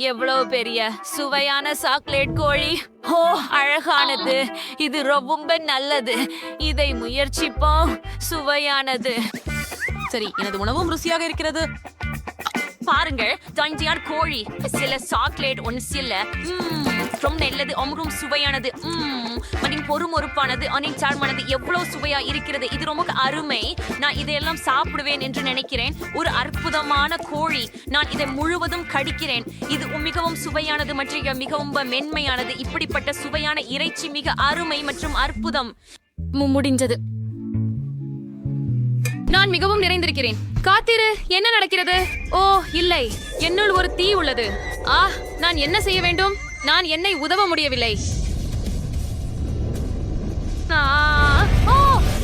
எவ்வளவு பெரிய சுவையான சாக்லேட் கோழி. ஓ, அழகானது. இது ரொம்ப நல்லது. இதை முயற்சிப்போம். சுவையானது. சரி, எனது உணவும் ருசியாக இருக்கிறது. பாருங்கள், தஞ்சியார் கோழி. சில சாக்லேட் ஒன்னு சில ரொம்ப நல்லது. ரொம்ப சுவையானது. மற்றும் பொறுமொறுப்பானது. அனைத்தாழ்மானது. எவ்வளவு சுவையா இருக்கிறது. இது ரொம்ப அருமை. நான் இதையெல்லாம் சாப்பிடுவேன் என்று நினைக்கிறேன். ஒரு அற்புதமான கோழி. நான் இதை முழுவதும் கடிக்கிறேன். இது மிகவும் சுவையானது மற்றும் மிகவும் மென்மையானது. இப்படிப்பட்ட சுவையான இறைச்சி மிக அருமை மற்றும் அற்புதம். முடிஞ்சது. நான் மிகவும் நிறைந்திருக்கிறேன். காத்திரு, என்ன நடக்கிறது? ஓ இல்லை, என்னுள் ஒரு தீ உள்ளது. நான் என்ன செய்ய வேண்டும்? நான் என்னை உதவ முடியவில்லை.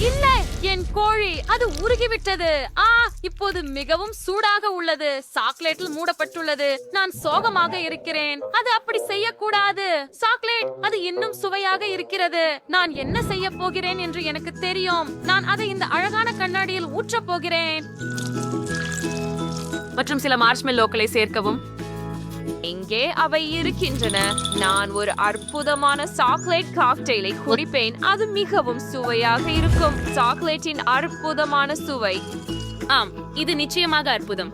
இல்லை, என் கோழி அது உருகிவிட்டது. இப்போது மிகவும் சூடாக உள்ளது. சாக்லேட்டில் மூடப்பட்டுள்ளது. நான் சோகமாக இருக்கிறேன். அது அப்படி செய்யக்கூடாது. சாக்லேட் அது இன்னும் சுவையாக இருக்கிறது. நான் என்ன செய்ய போகிறேன் என்று எனக்கு தெரியும். நான் அதை இந்த அழகான கண்ணாடியில் ஊற்றப் போகிறேன். மற்றும் சில மார்ஷ்மெல்லோக்களை சேர்க்கவும். இங்கே அவை இருக்கின்றன. நான் ஒரு அற்புதமான சாக்லேட் காக்டெயிலை குடிப்பேன். அது மிகவும் சுவையாக இருக்கும். சாக்லேட்டின் அற்புதமான சுவை. ஆம், இது நிச்சயமாக அற்புதம்.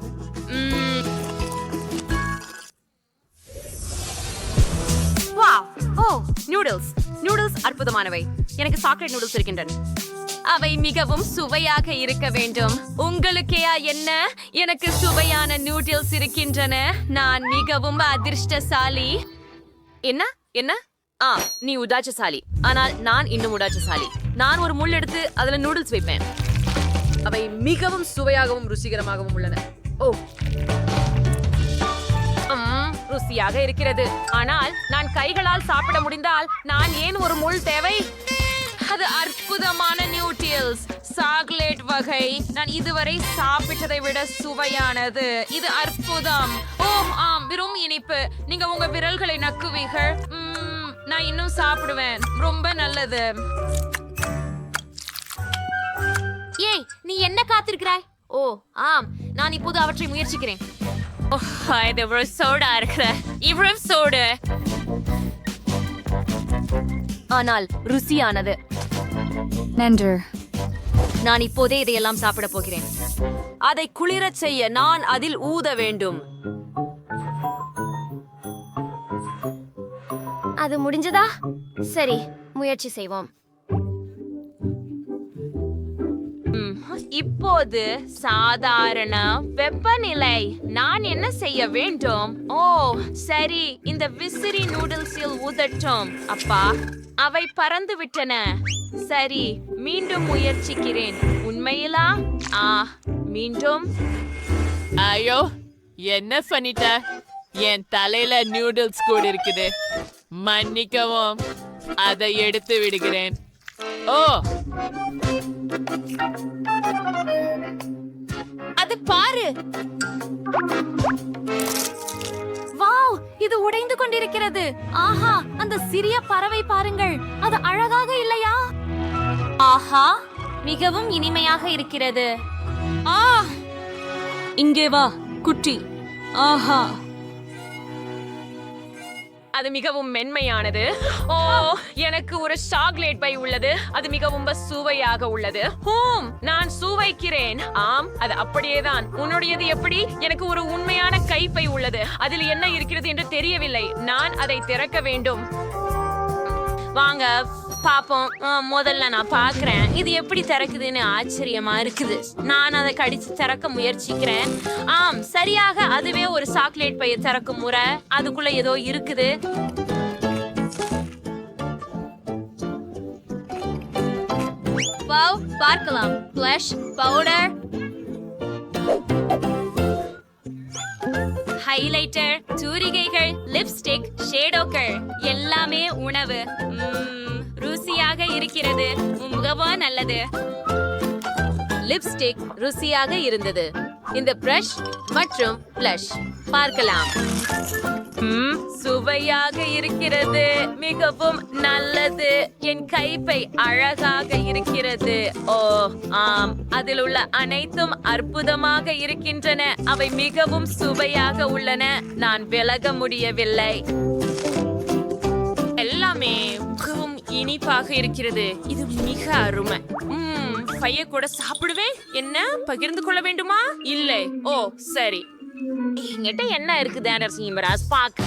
நூடுல்ஸ் அற்புதமானவை. எனக்கு சாக்லேட் நூடுல்ஸ் இருக்கின்றன. அவை மிகவும் சுவையாக இருக்க வேண்டும். உங்களுக்கே என்ன? எனக்கு சுவையான நூடுல்ஸ் இருக்கின்றன. நான் மிகவும் அதிர்ஷ்டசாலி. என்ன என்ன நீ உதாச்சசாலி. ஆனால் நான் இன்னும் உதாச்சசாலி. நான் ஒரு முள் எடுத்து அதுல நூடுல்ஸ் வைப்பேன். அவை மிகவும் சுவையாகவும் ருசிகரமாகவும் உள்ளன. ஓ, ருசியாக இருக்கிறது. ஆனால் நான் கைகளால் சாப்பிட முடிந்தால் நான் ஏன் ஒரு முள் தேவை? அது அற்புதமான நியூட்டில்ஸ் சாக்லேட் வகை. நான் இதுவரை சாப்பிட்டதை விட சுவையானது. இது அற்புதம். வெறும் இனிப்பு. நீங்க உங்க விரல்களை நக்குவீர்கள். நான் இன்னும் சாப்பிடுவேன். ரொம்ப நல்லது. ஏய், நீ என்ன காத்திருக்கிறாய்? ஓ ஆம், நான் இப்போது அவற்றை முயற்சிக்கிறேன். இது இவ்வளவு சோடா இருக்கிற. இவ்வளவு சோடு. ஆனால் ருசியானது. நன்று. நான் இப்போதே இதையெல்லாம் சாப்பிட போகிறேன். அதை குளிரச் செய்ய நான் அதில் ஊத வேண்டும். அது முடிஞ்சதா? சரி, முயற்சி செய்வோம். இப்போது சாதாரண வெப்பநிலை. நான் என்ன செய்ய வேண்டும்? ஓ சரி, இந்த விசிறி நூடுல்ஸில் ஊதட்டும். அப்பா, அவை பறந்து விட்டன. சரி, மீண்டும் முயற்சிக்கிறேன். உண்மையிலா? மீண்டும். ஐயோ, என்ன பண்ணிட்ட? என் தலையில நூடுல்ஸ் கூட இருக்குது. மன்னிக்கவும், அதை எடுத்து விடுகிறேன். ஓ, அது பாரு. வாவ், இது உடைந்து கொண்டிருக்கிறது. ஆஹா, அந்த சிறிய பறவை பாருங்கள். அது அழகாக இல்லையா? ஆஹா, மிகவும் இனிமையாக இருக்கிறது. இங்கே வா குட்டி. ஆஹா, அது மிகவும் மென்மையானது. ஓ, எனக்கு ஒரு சாக்லேட் பை உள்ளது. அது மிகவும் சுவையாக உள்ளது. நான் சுவைக்கிறேன். ஆம், அது அப்படியேதான். உன்னுடையது எப்படி? எனக்கு ஒரு உண்மையான கைப்பை உள்ளது. அதில் என்ன இருக்கிறது என்று தெரியவில்லை. நான் அதை திறக்க வேண்டும். வாங்க பாப்போம். முதல்ல நான் பாக்குறேன் இது எப்படி திறக்குதுன்னு. ஆச்சரியமா இருக்குது. நான் அதை கடிச்சு திறக்க முயற்சிக்கிறேன். சரியாக அதுவே ஒரு சாக்லேட் பைய திறக்கும் முறை. அதுக்குள்ள ஏதோ இருக்குது. வாவ், பார்க்கலாம். ஃப்ளஷ் பவுடர், ஹைலைட்டர், தூரிகைகள், லிப்ஸ்டிக், ஷேடோக்கள், எல்லாமே உணவு. ருசியாக இருக்கிறது. மிகவும் நல்லது. லிப்ஸ்டிக் ருசியாக இருந்தது. இந்த பிரஷ் மற்றும் ப்ளஷ் பார்க்கலாம். சுவையாக இருக்கிறது, மிகவும் நல்லது. என் கைப்பை அழகாக இருக்கிறது. ஓ ஆம், அதில் உள்ள அனைத்தும் அற்புதமாக இருக்கின்றன. அவை மிகவும் சுவையாக உள்ளன. நான் விலக முடியவில்லை. எல்லாமே மிகவும் இனிப்பாக இருக்கிறது. இது மிக அருமை. பைய கூட சாப்பிடுவேன். என்ன பகிர்ந்து கொள்ள வேண்டுமா? இல்லை. ஓ சரி, என்கிட்ட என்ன இருக்குது ஆண்டர்ஸ் பாக்.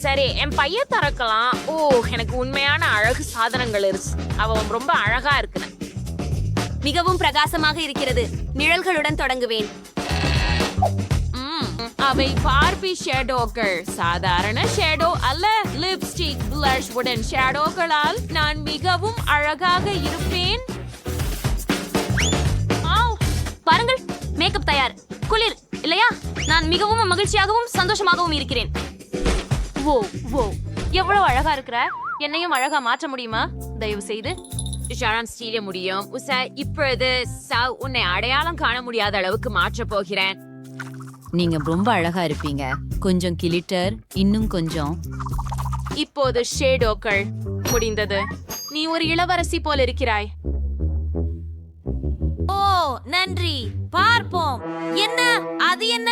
சரி, என் பைய திறக்கலாம். ஓ, எனக்கு உண்மையான அழகு சாதனங்கள் இருக்கு. அவன் ரொம்ப அழகா இருக்கு. மிகவும் பிரகாசமாக இருக்கிறது. நிழல்களுடன் தொடங்குவேன். அவை பார்பி ஷேடோக்கள். சாதாரண ஷேடோ அல்ல, லிப்ஸ்டிக் பிளஷ் உடன் ஷேடோக்களால் நான் மிகவும் அழகாக இருப்பேன். பாருங்கள், மேக்கப் தயார். குளிர் இல்லையா? நான் மிகவும் மகிழ்ச்சியாகவும் சந்தோஷமாகவும் இருக்கிறேன். ஓ ஓ, எவ்வளவு அழகா இருக்கிற. என்னையும் அழகா மாற்ற முடியுமா தயவு செய்து? செய்ய முடியும். இப்பொழுது உன்னை அடையாளம் காண முடியாத அளவுக்கு மாற்ற போகிறேன். நீங்க ரொம்ப அழகா இருப்பீங்க. கொஞ்சம் கிளிட்டர், இன்னும் கொஞ்சம். இப்போது ஷேடோக்கள் முடிந்தது. நீ ஒரு இளவரசி போல் இருக்கிறாய். ஓ நன்றி. பார்ப்போம். என்ன அது? என்ன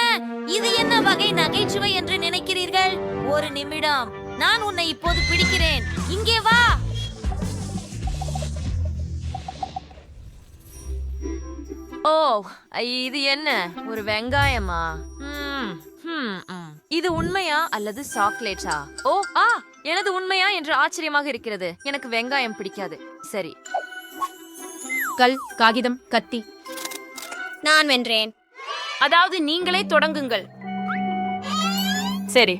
இது? என்ன வகை நகைச்சுவை என்று நினைக்கிறீர்கள்? ஒரு நிமிடம், நான் உன்னை இப்போது பிடிக்கிறேன். இங்கே வா. ஓ, இது என்ன? ஒரு வெங்காயமா? இது உண்மையா அல்லது சாக்லேட்டா? ஓ எனது உண்மையா என்று ஆச்சரியமாக இருக்கிறது. எனக்கு வெங்காயம் பிடிக்காது. சரி, கல், காகிதம், கத்தி. நான் வென்றேன். அதாவது நீங்களே தொடங்குங்கள். சரி,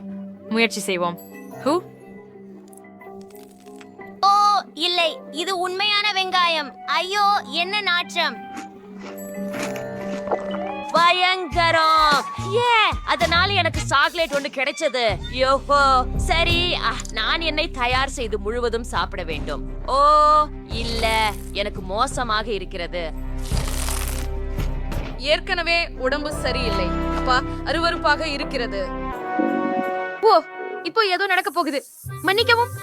முயற்சி செய்வோம். ஓ இல்லை, இது உண்மையான வெங்காயம். ஐயோ, என்ன நாற்றம். பயங்கரம். அதனால எனக்கு சாக்லேட் ஒன்று கிடைச்சது. யோஹோ. சரி, நான் என்னை தயார் செய்து முழுவதும் சாப்பிட வேண்டும். ஓ இல்ல, எனக்கு மோசமாக இருக்கிறது. ஏற்கனவே உடம்பு சரியில்லை. அப்பா, அருவருப்பாக இருக்கிறது. ஓ, இப்போ ஏதோ நடக்க போகுது. மன்னிக்கவும்.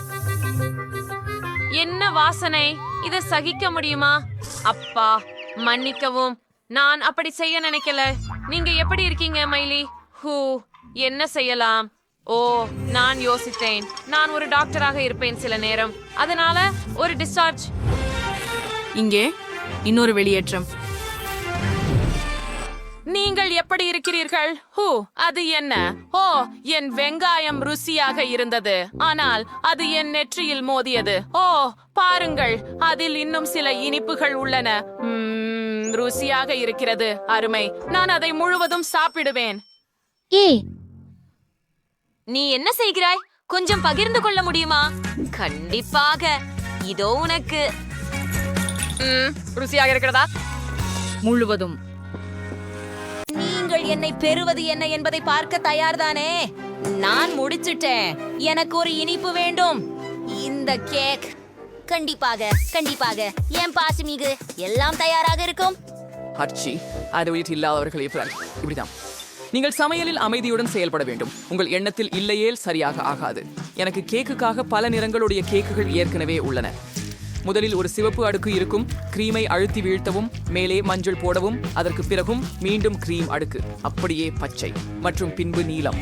என்ன வாசனை! இதை சகிக்க முடியுமா? அப்பா மன்னிக்கவும், நான் அப்படி செய்ய நினைக்கல. நீங்க எப்படி இருக்கீங்க மைலி? என்ன செய்யலாம்? ஓ, நான் யோசித்தேன். நான் ஒரு டாக்டராக இருப்பேன் சில நேரம். அதனால ஒரு டிஸ்சார்ஜ். இங்கே இன்னொரு வெளியேற்றம். நீங்கள் எப்படி இருக்கிறீர்கள்? அது என்ன? ஓ, என் வெங்காயம் ருசியாக இருந்தது, ஆனால் அது என் நெற்றியில் மோதியது. ஓ பாருங்கள், அதில் இன்னும் சில இனிப்புகள் உள்ளன. ருசியாக இருக்கிறது. அருமை. நான் அதை முழுவதும் சாப்பிடுவேன். நீ என்ன செய்கிறாய்? கொஞ்சம் பகிர்ந்து கொள்ள முடியுமா? கண்டிப்பாக. இதோ உனக்கு. ருசியாக இருக்கிறதா? முழுவதும். நீங்கள் என்னை பெறுவது என்ன என்பதை பார்க்க தயார்தானே? நான் முடிச்சிட்டேன். எனக்கு ஒரு இனிப்பு வேண்டும். இந்த கேக். கண்டிப்பாக கண்டிப்பாக. என் பாசிமிகு எல்லாம் தயாராக இருக்கும். ஹர்ச்சி, அது வீட்டில் இல்லாதவர்கள் இப்படிதான். நீங்கள் சமையலில் அமைதியுடன் செயல்பட வேண்டும். உங்கள் எண்ணத்தில் இல்லையேல் சரியாக ஆகாது. எனக்கு கேக்குக்காக பல நிறங்களுடைய கேக்குகள் ஏற்கனவே உள்ளன. முதலில் ஒரு சிவப்பு அடுக்கு இருக்கும். கிரீமை அழுத்தி வீழ்த்தவும், மேலே மஞ்சள் போடவும், அதற்கு பிறகும் மீண்டும் கிரீம் அடுக்கு, அப்படியே பச்சை மற்றும் பின்பு நீலம்.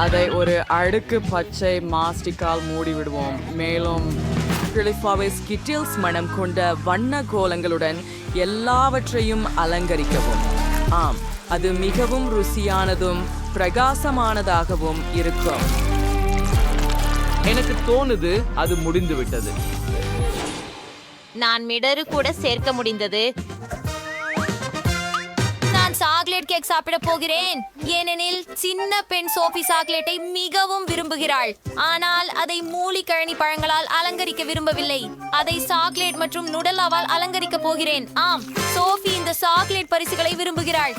அதை ஒரு அடுக்கு பச்சை மாஸ்டிக்கால் மூடி விடுவோம். மேலும் ஸ்கிட்டில்ஸ் மனம் கொண்ட வண்ண கோலங்களுடன் எல்லாவற்றையும் அலங்கரிக்கவும். ஆம், அது மிகவும் ருசியானதும் பிரகாசமானதாகவும் இருக்கும். எனக்கு தோணுது அது முடிந்து விட்டது. நான் மிடரு கூட சேர்க்க முடிந்தது. நான் சாக்லேட் கேக் சாப்பிட போகிறேன். ஏனெனில் சின்ன பெண் சோஃபி சாக்லேட்டை மிகவும் விரும்புகிறாள். ஆனால் அதை மூலிகழனி பழங்களால் அலங்கரிக்க விரும்பவில்லை. அதை சாக்லேட் மற்றும் நுடல்லாவால் அலங்கரிக்க போகிறேன். ஆம், சோஃபி இந்த சாக்லேட் பரிசுகளை விரும்புகிறாள்.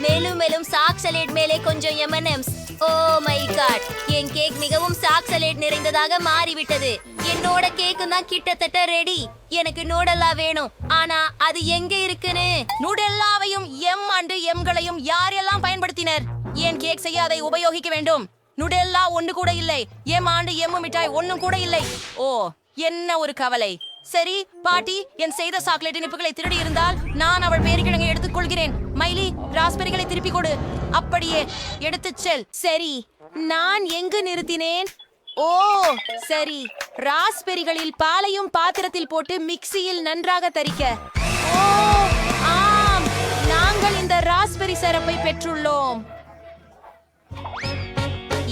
மேலும் மேலும் சாக்லேட் மேலே கொஞ்சம் M&Ms. ஓ மை காட், என் கேக் மிகவும் சாக்லேட் நிறைந்ததாக மாறிவிட்டது. என்னோட கேக்கு தான் கிட்டத்தட்ட ரெடி. எனக்கு நூடல்லா வேணும், ஆனா அது எங்க இருக்குன்னு. நூடல்லாவையும் எம்களையும் யாரெல்லாம் பயன்படுத்தினர்? என் கேக் செய்ய அதை உபயோகிக்க வேண்டும். நூடல்லா ஒன்று கூட இல்லை. எம் மிட்டாய் ஒன்னும் கூட இல்லை. ஓ, என்ன ஒரு கவலை. சரி பாட்டி, என் செய்த சாக்லேட் இனிப்புகளை திருடி இருந்தால் நான் அவள் பேரிக்கிழங்கை எடுத்துக்கொள்கிறேன். மைலி, ராஸ்பெரிகளை திருப்பி கொடு. அப்படியே எடுத்துச் செல். சரி, நான் எங்கு நிறுத்தினேன்? ஓ சரி, ராஸ்பெரிகளில் பாலையும் பாத்திரத்தில் போட்டு மிக்சியில் நன்றாக தரிக்க. ஓ ஆம், நாங்கள் இந்த ராஸ்பெரி சிரப்பை பெற்றுள்ளோம்.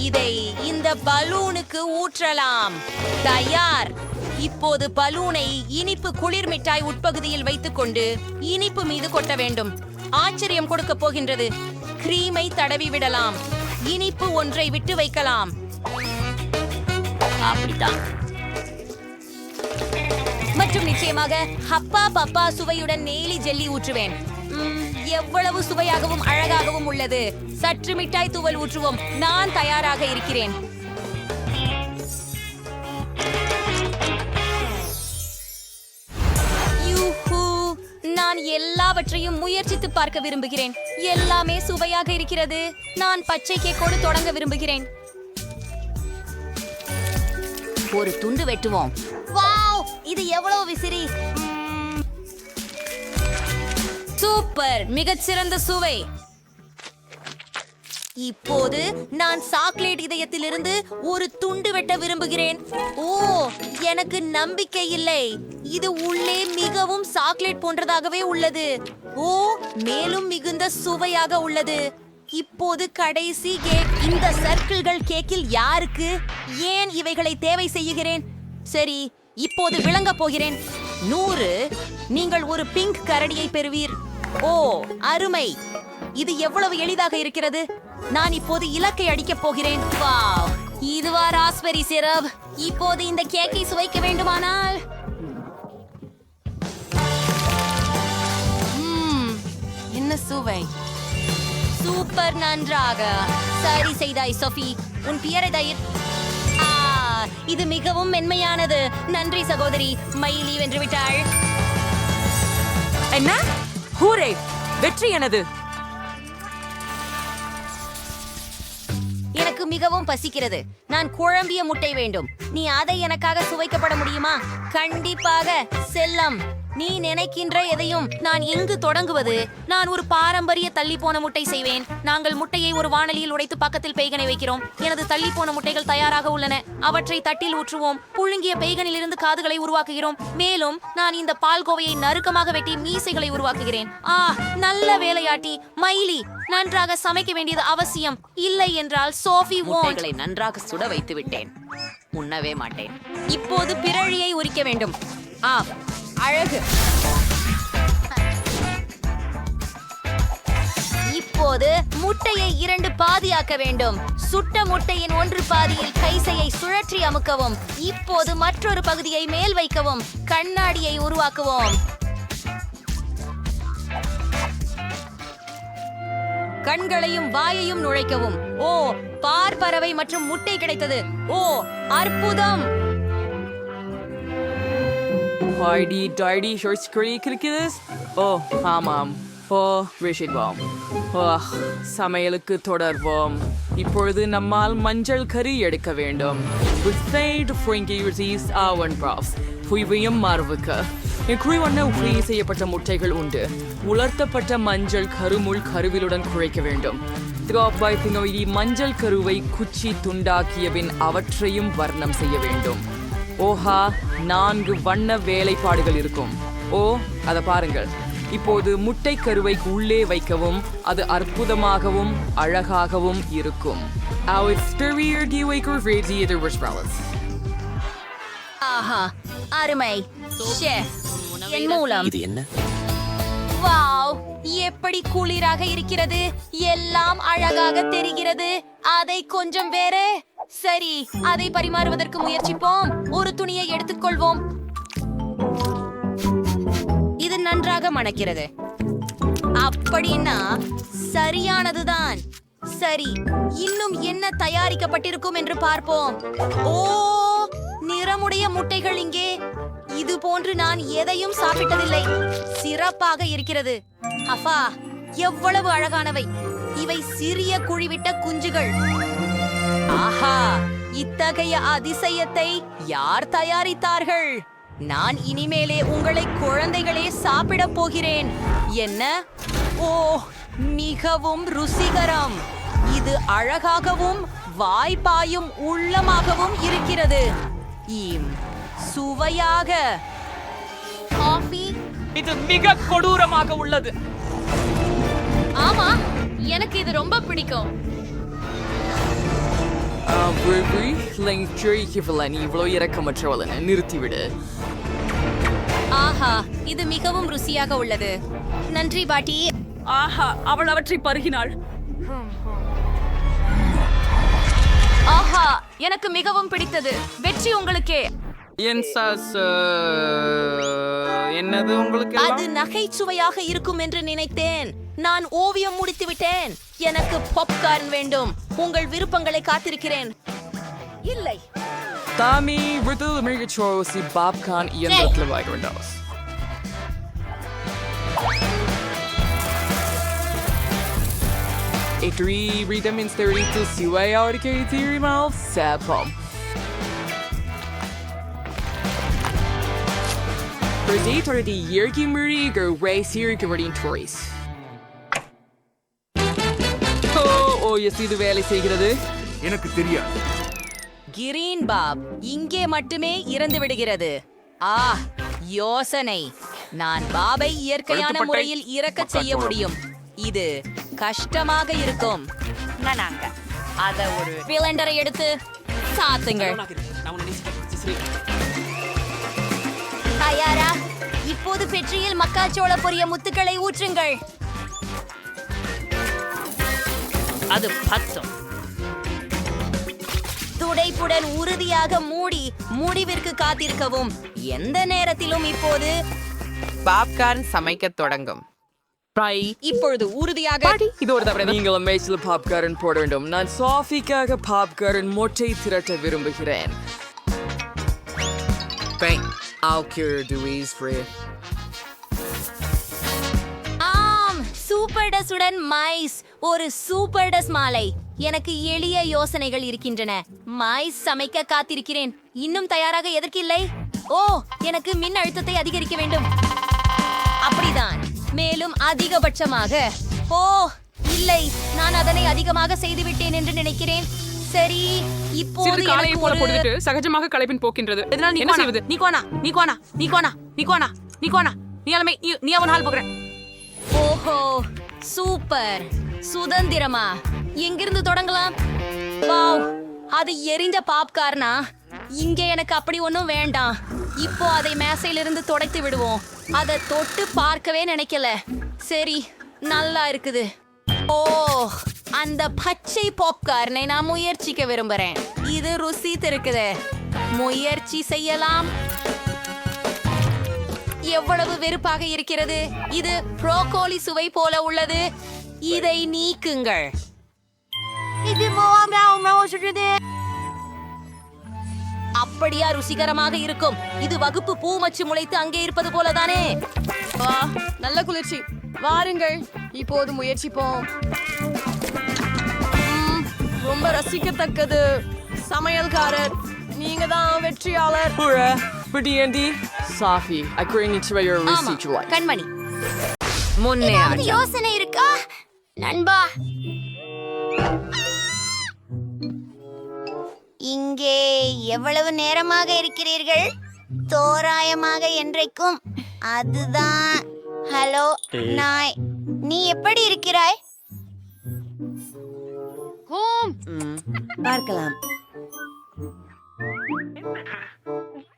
இதை இந்த பலூனுக்கு ஊற்றலாம். தயார். இப்போது பலூனை இனிப்பு குளிர் மிட்டாய் உட்பகுதியில் வைத்துக்கொண்டு இனிப்பு மீது கொட்ட வேண்டும். ஆச்சரியம் கொடுக்க போகின்றது. கிரீமை தடவி விடலாம். இனிப்பு ஒன்றை விட்டு வைக்கலாம். அப்படித்தான். மற்றும் நிச்சயமாக ஹப்பா பப்பா சுவையுடன் நெய்லி ஜெல்லி ஊற்றுவேன். எவ்வளவு சுவையாகவும் அழகாகவும் உள்ளது. சற்று மிட்டாய் தூவல் ஊற்றுவோம். நான் தயாராக இருக்கிறேன். நான் எல்லாவற்றையும் முயற்சித்து பார்க்க விரும்புகிறேன். எல்லாமே சுவையாக இருக்கிறது. நான் பச்சை கேக்கோடு தொடங்க விரும்புகிறேன். ஒரு துண்டு வெட்டுவோம். வாவ், இது எவ்வளவு விசிறி. சூப்பர், மிகச்சிறந்த சுவை. இப்போது நான் சாக்லேட் இதயத்திலிருந்து ஒரு துண்டு வெட்ட விரும்புகிறேன். ஓ, எனக்கு நம்பிக்கை இல்லை. இது உள்ளே மிகவும் சாக்லேட் போன்றதாகவே உள்ளது. ஓ, மேலும் மிகுந்த சுவையாக உள்ளது. இப்போது கடைசி கேக். இந்த சர்க்கிள்கள் கேக்கில் யாருக்கு? ஏன் இவைகளை தேவை செய்கிறேன்? சரி, இப்போது விளங்க போகிறேன். 100. நீங்கள் ஒரு பிங்க் கரடியை பெறுவீர். ஓ அருமை, இது எவ்வளவு எளிதாக இருக்கிறது. நான் இப்போது இலக்கை அடிக்கப் போகிறேன். வாவ், இதுவா ராஸ்பெரி சிரப்? இப்போது இந்த கேக்கை சுவைக்க வேண்டுமானால் என்ன சுவை. சூப்பர், நன்றாக சரி செய்தாய் சோஃபி. உன் பியரை தயிர். இது மிகவும் மென்மையானது. நன்றி சகோதரி. மைலி வென்று விட்டாள். என்ன? ஹூரே, வெற்றி எனது. எனக்கு மிகவும் பசிக்கிறது. நான் குழம்பிய முட்டை வேண்டும். நீ அதை எனக்காக சுவைக்கப்பட முடியுமா? கண்டிப்பாக செல்லம். நீ நினைக்கின்ற எதையும். நான் எங்கு தொடங்குவது? நான் ஒரு பாரம்பரிய தள்ளி போன முட்டை செய்வேன். நாங்கள் முட்டையை ஒரு வாணலியில் உடைத்து பக்கத்தில் பெய்கனை வைக்கிறோம். எனது தள்ளி போன முட்டைகள் தயாராக உள்ளன. அவற்றை தட்டில் ஊற்றுவோம். புழுங்கிய பெய்கனில் இருந்து காதுகளை உருவாக்குகிறோம். மேலும் நான் இந்த பால்கோவையை நறுக்கமாக வெட்டி மீசைகளை உருவாக்குகிறேன். நல்ல வேலையாட்டி. மைலி, நன்றாக சமைக்க வேண்டியது அவசியம். இல்லை என்றால் சோஃபி முட்டைகளை நன்றாக சுட வைத்து விட்டேன். உண்ணவே மாட்டேன். இப்போது பிறழியை உரிக்க வேண்டும். அழகு. இப்போது முட்டையை 2 பாதியாக்க வேண்டும். சுட்ட முட்டையின் 1 பாதியில் கைசையை சுழற்றி அமுக்கவும். இப்போது மற்றொரு பகுதியை மேல் வைக்கவும். கண்ணாடியை உருவாக்குவோம். கண்களையும் வாயையும் நுழைக்கவும். ஓ, பார்பறவை மற்றும் முட்டை கிடைத்தது. ஓ, அற்புதம். ஹாய்டி டாய்டி ஷோர்ட்ஸ் இருக்கிறது. ஓ ஆமாம். ஓ விஷிடுவோம். சமையலுக்கு தொடர்வோம். இப்பொழுது நம்மால் மஞ்சள் கறி எடுக்க வேண்டும். புய்வையும் மாறுவுக்கு உப்பி செய்யப்பட்ட முட்டைகள் உண்டு. உலர்த்தப்பட்ட மஞ்சள் கருமுள் கருவிலுடன் குழைக்க வேண்டும். மஞ்சள் கருவை குச்சி துண்டாக்கிய பின் அவற்றையும் வர்ணம் செய்ய வேண்டும். ஓஹா, 4 வண்ண வேலைப்பாடுகள் இருக்கும். ஓ, அதை பாருங்கள். இப்போது முட்டை கருவை உள்ளே வைக்கவும். அது அற்புதமாகவும் அழகாகவும் இருக்கும். ஆஹா, அருமை. ஷெஃப், என் மூலம். இது என்ன? வாவ், எப்படி குளிராக இருக்கிறது. எல்லாம் அழகாக தெரிகிறது. அதை கொஞ்சம் வேற. சரி, அதை பரிமாறுவதற்கு முயற்சிப்போம். ஒரு துணியை எடுத்துக்கொள்வோம். இது நன்றாக மணக்கிறது. அப்படின்னா சரியானதுதான். சரி, இன்னும் என்ன தயாரிக்கப்பட்டிருக்கும் என்று பார்ப்போம். ஓ, நிறமுடைய முட்டைகள் இங்கே. இது போன்று நான் எதையும் சாப்பிட்டதில்லை. சிறப்பாக இருக்கிறது. அப்பா, எவ்வளவு அழகானவை. இவை சிறிய குழிவிட்ட குஞ்சுகள். ஆஹா, இத்தகைய அதிசயத்தை யார் தயாரித்தார்கள்? நான் இனிமேலே உங்களை குழந்தைகளே சாப்பிடப் போகிறேன். என்ன? ஓ, மிகவும் ருசிகரம். இது அழகாகவும் வாய்ப்பாயும் உள்ளமாகவும் இருக்கிறது. சுவையாக. காஃபி. இது மிக கொடூரமாக உள்ளது. ஆமா, எனக்கு இது ரொம்ப பிடிக்கும். இவ்வளோ இறக்கமற்றவளன் நிறுத்திவிடு. ஆஹா, இது மிகவும் ருசியாக உள்ளது. நன்றி பாட்டி. ஆஹா, அவள் அவற்றை பருகினாள். ஆஹா, எனக்கு மிகவும் பிடித்தது. வெற்றி உங்களுக்கே. என் சாஸ் என்னது உங்களுக்கு? அது நகைச்சுவையாக இருக்கும் என்று நினைத்தேன். நான் ஓவியம் முடித்து விட்டேன். எனக்கு பாப்கார்ன் வேண்டும். உங்கள் விருப்பங்களை காத்திருக்கிறேன். இல்லை. தாமி விருது மிகச்சோசி பாப்கார்ன் இயந்திரத்தில் வாங்க வேண்டாம். விட்டமின்ஸ் தெரிவித்து சுவையாக தீர்மானம் சேப்பம். தொடர்ந்து இயற்கை முறைகள் ரேசியர்களின் டோரிஸ். ஓ எஸ், இது வேலை செய்கிறது. எனக்கு தெரியாது. கிரீன் பாப் இங்கே மட்டுமே இறந்து விடுகிறது. யோசனை. நான் பாபை இயற்கையான முறையில் இறக்கச் செய்ய முடியும். இது கஷ்டமாக இருக்கும். அத ஒரு பிளண்டரை எடுத்து சாத்துங்கள். தயாரா? இப்போது பெற்றியில் மக்காச்சோள பொரிய முத்துக்களை ஊற்றுங்கள். அது பத்தும். துடைப்புடன் உறுதியாக மூடி முடிவிற்கு காத்திருக்கவும். எந்த நேரத்திலும் இப்போது பாப்கார்ன் சமைக்க தொடங்கும். இப்பொழுது உறுதியாக. இது ஒரு தவறு. நீங்கள் மேய்ச்சல் பாப்கார்ன் போட வேண்டும். நான் சாஃபிக்காக பாப்கார்ன் மொட்டை திரட்ட விரும்புகிறேன். ஆம், சூப்பர் டஸுடன் மைஸ். ஒரு சூப்பர் டஸ் மாலை. எனக்கு எளிய யோசனைகள் இருக்கின்றன. மைஸ் சமைக்க காத்திருக்கிறேன். இன்னும் தயாராக எதற்கில்லை? ஓ, எனக்கு மின் அழுத்தத்தை அதிகரிக்க வேண்டும். அப்படிதான். மேலும் அதிகபட்சமாக. ஓ இல்லை, நான் அதனை அதிகமாக செய்துவிட்டேன் என்று நினைக்கிறேன். சரி, இப்போது காலையை போல எனக்கு போட்டுட்டு சகஜமாக களைப்பின் போக்கின்றது. என்ன செய்வது? ஓஹோ, சூப்பர். சுதந்திரமா? எங்கிருந்து தொடங்கலாம்? வாவ், அது எரிஞ்ச பாப்கார்னா? இங்கே எனக்கு அப்படி ஒன்றும் வேண்டாம். இப்போ அதை மேசையிலிருந்து துடைத்து விடுவோம். அதை தொட்டு பார்க்கவே நினைக்கல. சரி, நல்லா இருக்குது. ஓ, அந்த பச்சை பாப்கார்னை நான் முயற்சிக்க விரும்புறேன். இது ருசி இருக்குது. முயற்சி செய்யலாம். எவ்வளவு வெறுப்பாக இருக்கிறது. இது ப்ரோக்கோலி சுவை போல உள்ளது. இதை நீக்குங்கள். அப்படியா ருசிகரமாக இருக்கும். இது வகுப்பு பூ மச்சு முளைத்து அங்கே இருப்பது போலதானே. வா, நல்ல குளிர்ச்சி. வாருங்கள், இப்போது முயற்சிப்போம். ரொம்ப ரசிக்கத்தக்கது. சமையல்காரர், நீங்க தான் வெற்றியாளர். சாஃபி, கண்மணி, முன்னே யோசனை இருக்கா நண்பா? இங்கே எவ்வளவு நேரமாக இருக்கிறீர்கள்? தோராயமாக என்றைக்கும் அதுதான். ஹலோ நாய், நீ எப்படி இருக்கிறாய்? பார்க்கலாம்.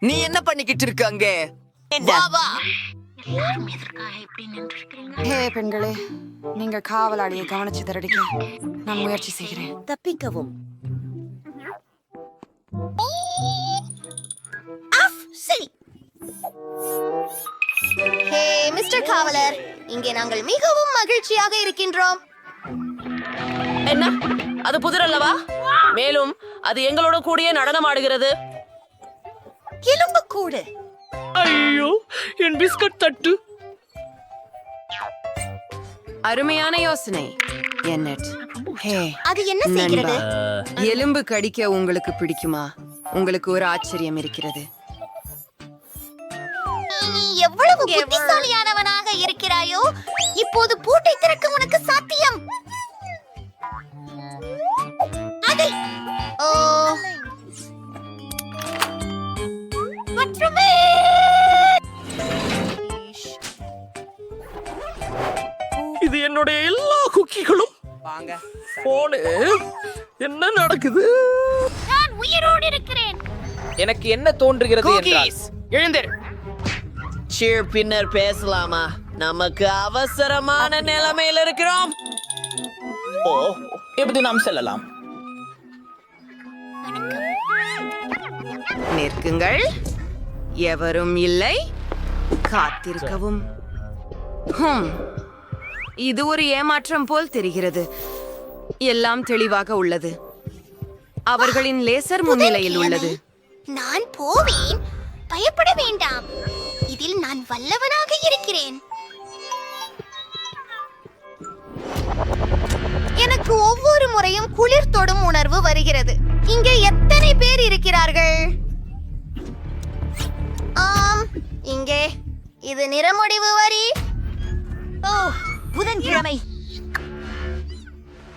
நீ என்ன பண்ணிக்கிட்டு இருக்க அங்கே? ஹே பெண்களே, நீங்க காவலாளியை கவனிச்சு தரடிக்க நான் முயற்சி செய்கிறேன். தப்பிக்கவும். சரி. ஹே மிஸ்டர் காவலர், இங்கே நாங்கள் மிகவும் மகிழ்ச்சியாக இருக்கின்றோம். என்ன அது புதிரல்லவா? மேலும் அது எங்களோட கூடயே நடனம் ஆடுகிறது. எலும்பு கூடு. ஐயோ, என் பிஸ்கட் தட்டு. அருமையான யோசனை. என்னட், ஹே, அது என்ன செய்கிறது? எலும்பு கடிக்க உங்களுக்கு பிடிக்குமா? உங்களுக்கு ஒரு ஆச்சரியம் இருக்கிறது. நீ எவ்வளவு புத்திசாலியானவனாக இருக்கிறாயோ, இப்போது பூட்டை திறக்க உனக்கு சாத்தியம். அதை ஓ மற்றுமே இது என்னுடைய எல்லா குக்கிகளும். வாங்க. போனே, என்ன நடக்குது? நான் உயிரோடு இருக்கிறேன். எனக்கு என்ன தோன்றுகிறது என்றால் எழுந்திரு. பின்னர் பேசலாமா? நமக்கு அவசரமான நிலைமையில் இருக்கிறோம். ஓ, இப்படி நாம் செல்லலாம். நிற்குங்கள். எவரும் இல்லை. காத்திருக்கவும். இது ஒரு ஏமாற்றம் போல் தெரிகிறது. எல்லாம் தெளிவாக உள்ளது. அவர்களின் லேசர் முன்னிலையில் உள்ளது. நான் போவேன். பயப்பட வேண்டாம். இதில் நான் வல்லவனாக இருக்கிறேன். எனக்கு ஒவ்வொரு முறையும் குளிர் தொடும் உணர்வு வருகிறது. இங்கே எத்தனை பேர் இருக்கிறார்கள்? ஆம், இங்கே. இது நிறமுடிவு வரி. ஓ, புதன்கிழமை.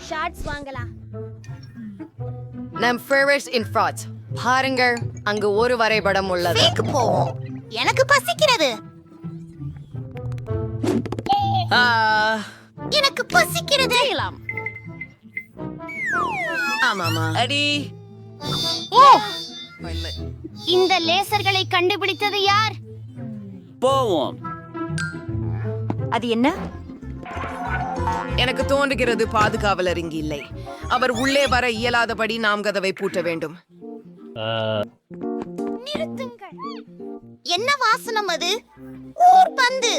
ஷார்ட்ஸ் வாங்கலாம். நம் ஃபேவரட்ஸ் இன் ஃப்ராட்ஸ். பாருங்கள், அங்கு ஒரு வரைபடம் உள்ளது. வீக்கு போவோம். எனக்கு பசிக்கிறது. எனக்கு பசிக்கிறது. ஆமாமா. அடி. இந்த லேசர்களை கண்டுபிடித்தது யார்? போவோம். அது என்ன? எனக்கு தோன்றுகிறது பாதுகாவலர் இங்கு இல்லை. அவர் உள்ளே வர இயலாதபடி நாம் கதவை பூட்ட வேண்டும். நிறுத்துங்கள். என்ன வாசனம் அது? ஊர் பந்து.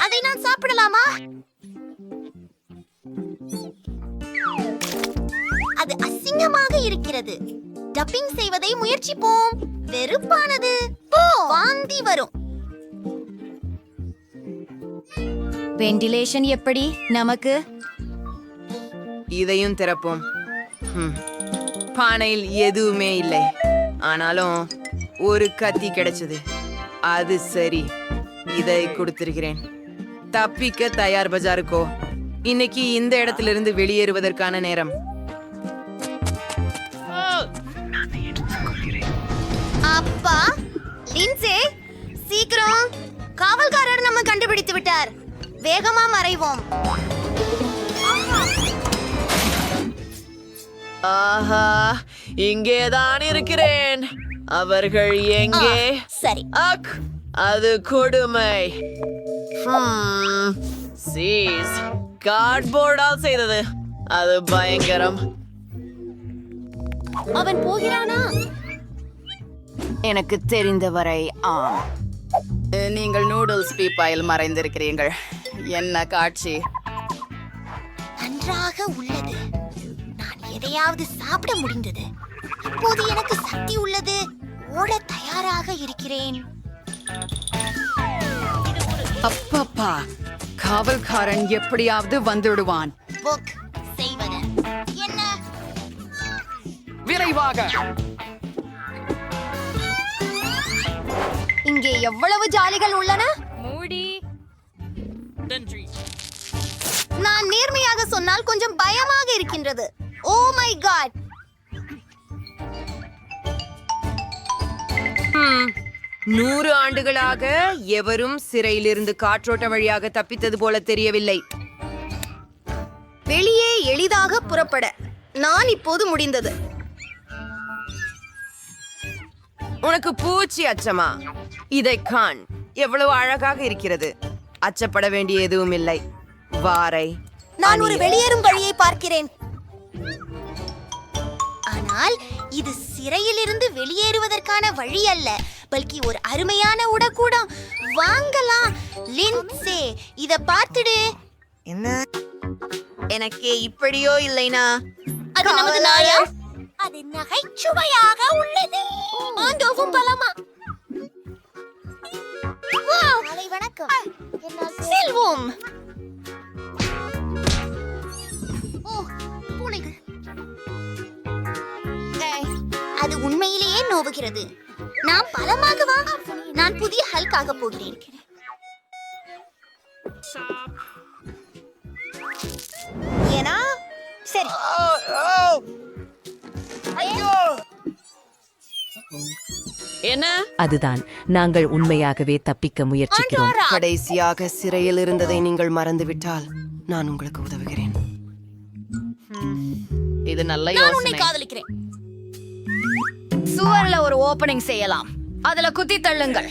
அதை நான் சாப்பிடலாமா? அது அசிங்கமாக இருக்கிறது. டப்பிங் செய்வதை முயற்சிப்போம். வெறுப்பானது. வாந்தி வரும். வென்டிலேஷன் எப்படி நமக்கு? இதையும் திறப்போம். பானையில் எதுவுமே இல்லை. ஆனாலும் ஒரு கத்தி கிடைச்சது. அது சரி, இதை கொடுத்திருக்கிறேன். தப்பிக்க தயார் பஜாருக்கோ. இன்னைக்கு இந்த இடத்திலிருந்து வெளியேறுவதற்கான நேரம். அப்பா, லின்சே, சீக்கிரம். காவல்காரர் நம்ம கண்டுபிடித்து விட்டார். வேகமா மறைவோம். ஆஹா, இங்கேதான் இருக்கிறேன். அவர்கள் எங்கே? சரி. அக், அது கொடுமை. சீஸ், கார்ட்போர்டால் செய்தது. அது பயங்கரம். அவன் போகிறானா? எனக்கு தெரிந்தவரை ஆம். நீங்கள் நூடுல்ஸ் பீப்பாயில் மறைந்திருக்கிறீர்கள். என்ன காட்சி! நன்றாக உள்ளது. நான் எதையாவது சாப்பிட முடிந்தது. இப்போது எனக்கு சக்தி உள்ளது. ஓட தயாராக இருக்கிறேன். அப்பப்பா, காவல்காரன் எப்படியாவது வந்துடுவான். புக் செய்வது என்ன? விரைவாக! இங்கே எவ்வளவு ஜாலிகள் உள்ளன. மூடி. நான் நேர்மையாக சொன்னால் கொஞ்சம் பயமாக இருக்கின்றது. ஓ மை காட். 100 ஆண்டுகளாக எவரும் சிறையிலிருந்து காற்றோட்ட வழியாக தப்பித்தது போல தெரியவில்லை. வெளியே எளிதாக புறப்பட நான் இப்போது முடிந்தது. உனக்கு பூச்சி அச்சமா? இதை காண், எவ்வளவு அழகாக இருக்கிறது. அச்சப்பட வேண்டிய எதுவும் இல்லை. வாரை, நான் ஒரு வெளியேறும் வழியை பார்க்கிறேன். ஆனால் இது சிறையிலிருந்து வெளியேறுவதற்கான வழி அல்ல, பல்கி ஒரு அருமையான உடக்கூடம். வாங்கலாம். லின்சே, இத பார்த்துடு. என்ன? எனக்கே இப்படியோ இல்லைனா? அது நமது நாயா? அது நகைச்சுவையாக உள்ளது. ஆண்டோவும் பலமா. காலை வணக்கம். செல்வோம். ஓ, பூனைகள். அது உண்மையிலேயே நோவுகிறது. நான் பலமாகவா? நான் புதிய ஹல்காக போகிறேன். ஏனா சரி. என்ன? அதுதான் நாங்கள் உண்மையாகவே தப்பிக்க முயற்சிக்கிறோம். கடைசியாக சிறையில் இருந்ததை நீங்கள் மறந்துவிட்டால் நான் உங்களுக்கு உதவுகிறேன். இது நல்ல நான் உன்னை யோசனை. காதலிக்கிறேன். சுவர்ல ஒரு ஓபனிங் செய்யலாம். அதுல குத்தி தள்ளுங்கள்.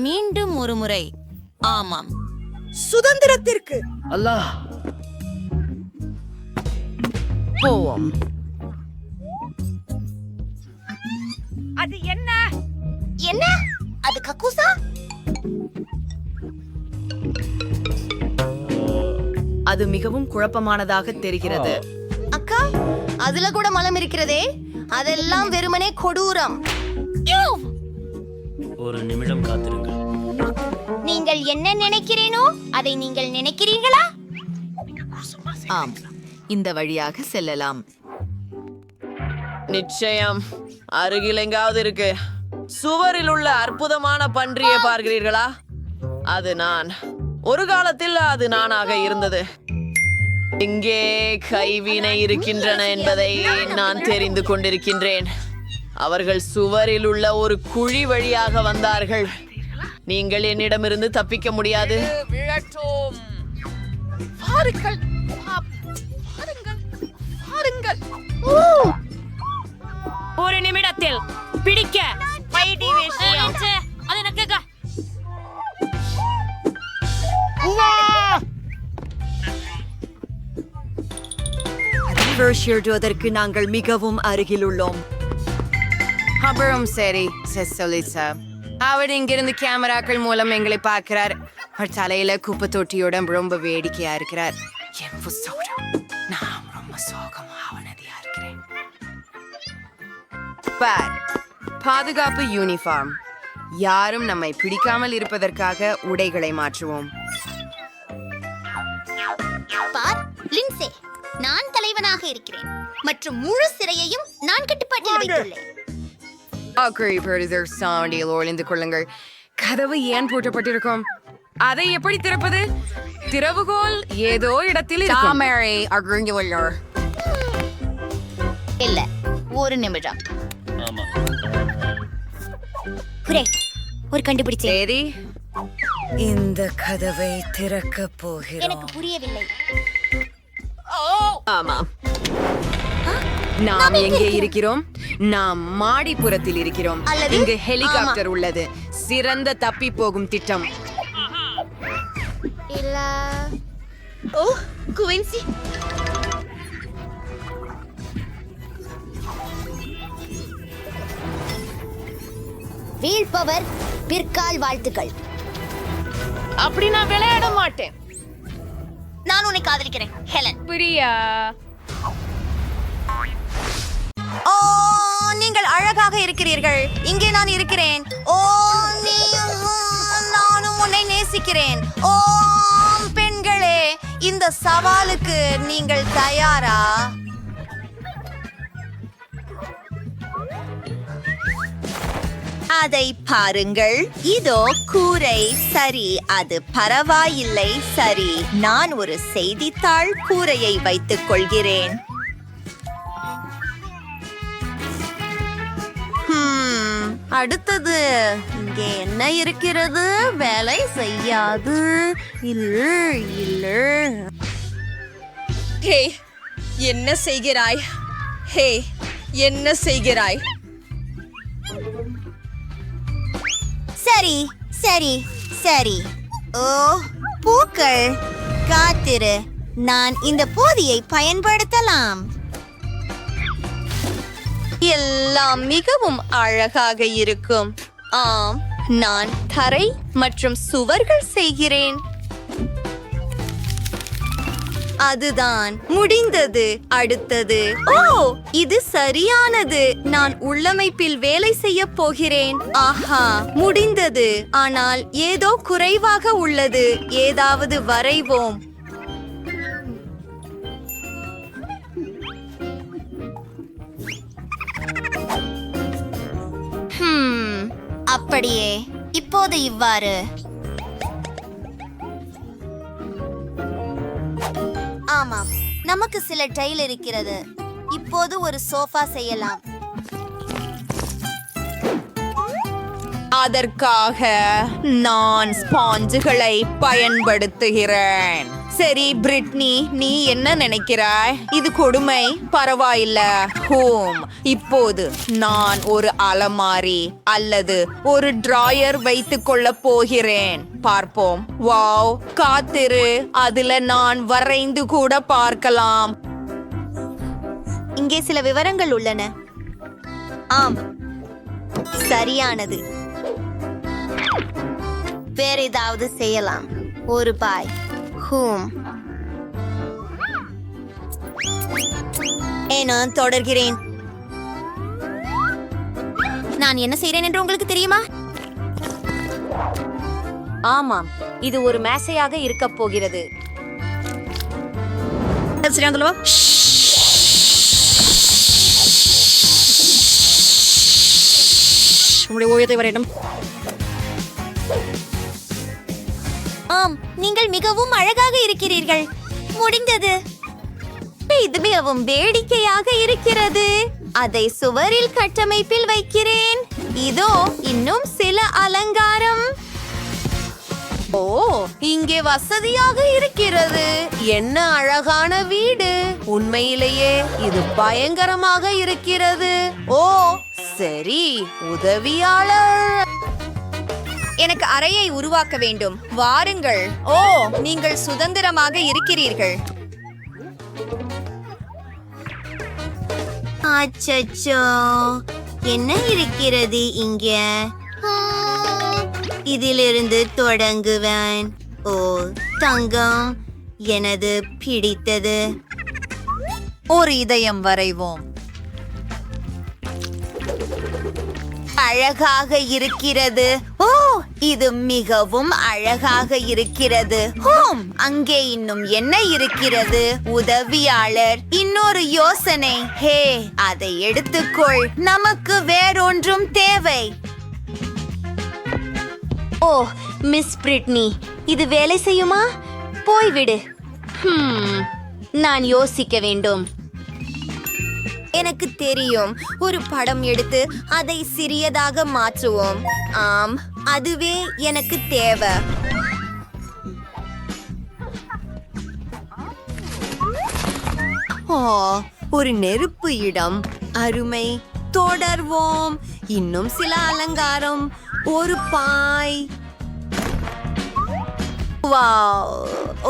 மீண்டும் ஒரு முறை. ஆமாம். சுதந்திரத்திற்கு அல்லாஹ். போவோம். அது என்ன? என்ன? அது கக்கூசா? அது மிகவும் குழப்பமானதாக தெரிகிறது. அக்கா, அதுல கூட மலம் இருக்கிறதே. அதெல்லாம் வெறுமனே கொடூரம். ஒரு நிமிடம் காத்திருங்கள். நீங்கள் என்ன நினைக்கிறேனோ அதை நீங்கள் நினைக்கிறீர்களா? ஆம், இந்த வழியாக செல்லலாம். நிச்சயம். அருகில் எங்காவது இருக்கு. சுவரில் உள்ள அற்புதமான பன்றியை பார்க்கிறீர்களா? அது நான். ஒரு காலத்தில் அது நானாக இருந்தது. இங்கே கைவினை இருக்கின்றன என்பதை நான் தெரிந்து கொண்டிருக்கின்றேன். அவர்கள் சுவரில் உள்ள ஒரு குழி வழியாக வந்தார்கள். நீங்கள் என்னிடமிருந்து தப்பிக்க முடியாது. ஒரு நிமிடத்தில் பிடிக்க. அது எனக்கு அதற்கு நாங்கள் மிகவும் அருகில் உள்ளோம். அப்புறம் சரி, செசோலிசா. அவர் இங்கிருந்து கேமராக்கள் மூலம் எங்களை பார்க்கிறார். அவர் தலையில குப்பை தொட்டியோட ரொம்ப வேடிக்கையா இருக்கிறார். நான் ரொம்ப சோகமா அவனதியா இருக்கிறேன். பாதுகாப்பு யூனிஃபார்ம். யாரும் நம்மை பிடிக்காமல் இருப்பதற்காக உடைகளை மாற்றுவோம். பார், லின்சே, நான் தலைவனாக இருக்கிறேன் மற்றும் முழு சிறையையும் நான் கட்டுப்பாட்டில் வைத்துள்ளேன். ஒளிந்து கொள்ளுங்கள். கதவு ஏன் பூட்டப்பட்டிருக்கும்? அதை எப்படி திறப்பது? திறவுகோல் ஏதோ இடத்தில் இல்ல, ஒரு நிமிடம். ஒரு கண்டுபிடிச்சேன். சரி, இந்த கதவை திறக்க போகிறோம். எனக்கு புரியவில்லை. ஆமாம், நாம் எங்கே இருக்கிறோம்? நாம் மாடிப்புறத்தில் இருக்கிறோம். இங்கு ஹெலிகாப்டர் உள்ளது. சிறந்த தப்பி போகும் திட்டம். இல்ல. ஓ, குவின்சி. வீழ்பவர் பிற்கால் வாழ்த்துக்கள். அப்படி நான் விளையாட மாட்டேன். நான் உன்னை காதலிக்கிறேன், ஹெலன். பிரியா, ஓ, நீங்கள் அழகாக இருக்கிறீர்கள். இங்கே நான் இருக்கிறேன். ஓ, நானும் உன்னை நேசிக்கிறேன். ஓ, பெண்களே, இந்த சவாலுக்கு நீங்கள் தயாரா? அதை பாருங்கள். இதோ கூரை. சரி, அது பரவாயில்லை. சரி, நான் ஒரு செய்தித்தாள் கூரையை வைத்துக் கொள்கிறேன். அடுத்தது இங்கே என்ன இருக்கிறது? வேலை செய்யாது. இல்ல. ஹே, என்ன செய்கிறாய்? ஹே, என்ன செய்கிறாய்? சரி சரி சரி. ஓ, பூக்கள். காத்திரு, நான் இந்த போதியை பயன்படுத்தலாம். எல்லாம் மிகவும் அழகாக இருக்கும். ஆம், நான் தரை மற்றும் சுவர்கள் செய்கிறேன். அதுதான் முடிந்தது. அடுத்தது, ஓ இது சரியானது. நான் உள்ளமைப்பில் வேலை செய்ய போகிறேன். ஆஹா, முடிந்தது. ஆனால் ஏதோ குறைவாக உள்ளது. ஏதாவது வரைவோம். அப்படியே இப்போது இவ்வாறு. ஆமாம், நமக்கு சில டைல் இருக்கிறது. இப்போது ஒரு சோஃபா செய்யலாம். அதற்காக நான் ஸ்பாஞ்சுகளை பயன்படுத்துகிறேன். சரி பிரிட்னி, நீ என்ன நினைக்கிறாய்? இது கொடுமை. பரவாயில்ல. இப்போது நான் ஒரு அலமாரி அல்லது ஒரு டிராயர் வைத்துக் கொள்ள போகிறேன். பார்ப்போம். வாவ், காத்திரு. அதுல நான் வரைந்து கூட பார்க்கலாம். இங்கே சில விவரங்கள் உள்ளன. ஆம், சரியானது. வேற ஏதாவது செய்யலாம். ஒரு பாய். நான் தொடர்கிறேன். நான் என்ன செய்றேன் என்று உங்களுக்கு தெரியுமா? ஆமாம், இது ஒரு மேசையாக இருக்க போகிறது. ஓவியத்தை வரையிடும். ஆம், நீங்கள் மிகவும் அழகாக இருக்கிறீர்கள். முடிந்தது. இது மிகவும் வேடிக்கையாக இருக்கிறது. அதை சுவரில் கட்டமைப்பில் வைக்கிறேன். இதோ இன்னும் சில அலங்காரம். ஓ, இங்கே வசதியாக இருக்கிறது. என்ன அழகான வீடு. உண்மையிலேயே இது பயங்கரமாக இருக்கிறது. ஓ சரி, உதவியாளர். எனக்கு அறையை உருவாக்க வேண்டும். வாருங்கள். ஓ, நீங்கள் சுதந்திரமாக இருக்கிறீர்கள். அச்சச்சோ, என்ன இருக்கிறது இங்க? இதிலிருந்து தொடங்குவேன். ஓ தங்கம், எனது பிடித்தது. ஒரு இதயம் வரைவோம். அழகாக இருக்கிறது. ஓ, இது மிகவும் அழகாக இருக்கிறது. அங்கே இன்னும் என்ன இருக்கிறது? உதவியாளர். இன்னொரு யோசனை. ஹே, அதை எடுத்துக்கொள். நமக்கு வேறொன்றும் தேவை. ஓ மிஸ் பிரிட்னி, இது வேலை செய்யுமா? போய்விடு. நான் யோசிக்க வேண்டும். எனக்கு தெரியும். ஒரு படம் எடுத்து அதை சிறியதாக மாற்றுவோம். ஆம், அதுவே எனக்கு தேவை. ஓ, ஒரு நெருப்பு இடம். அருமை. தொடர்வோம். இன்னும் சில அலங்காரம். ஒரு பாய். வாவ்,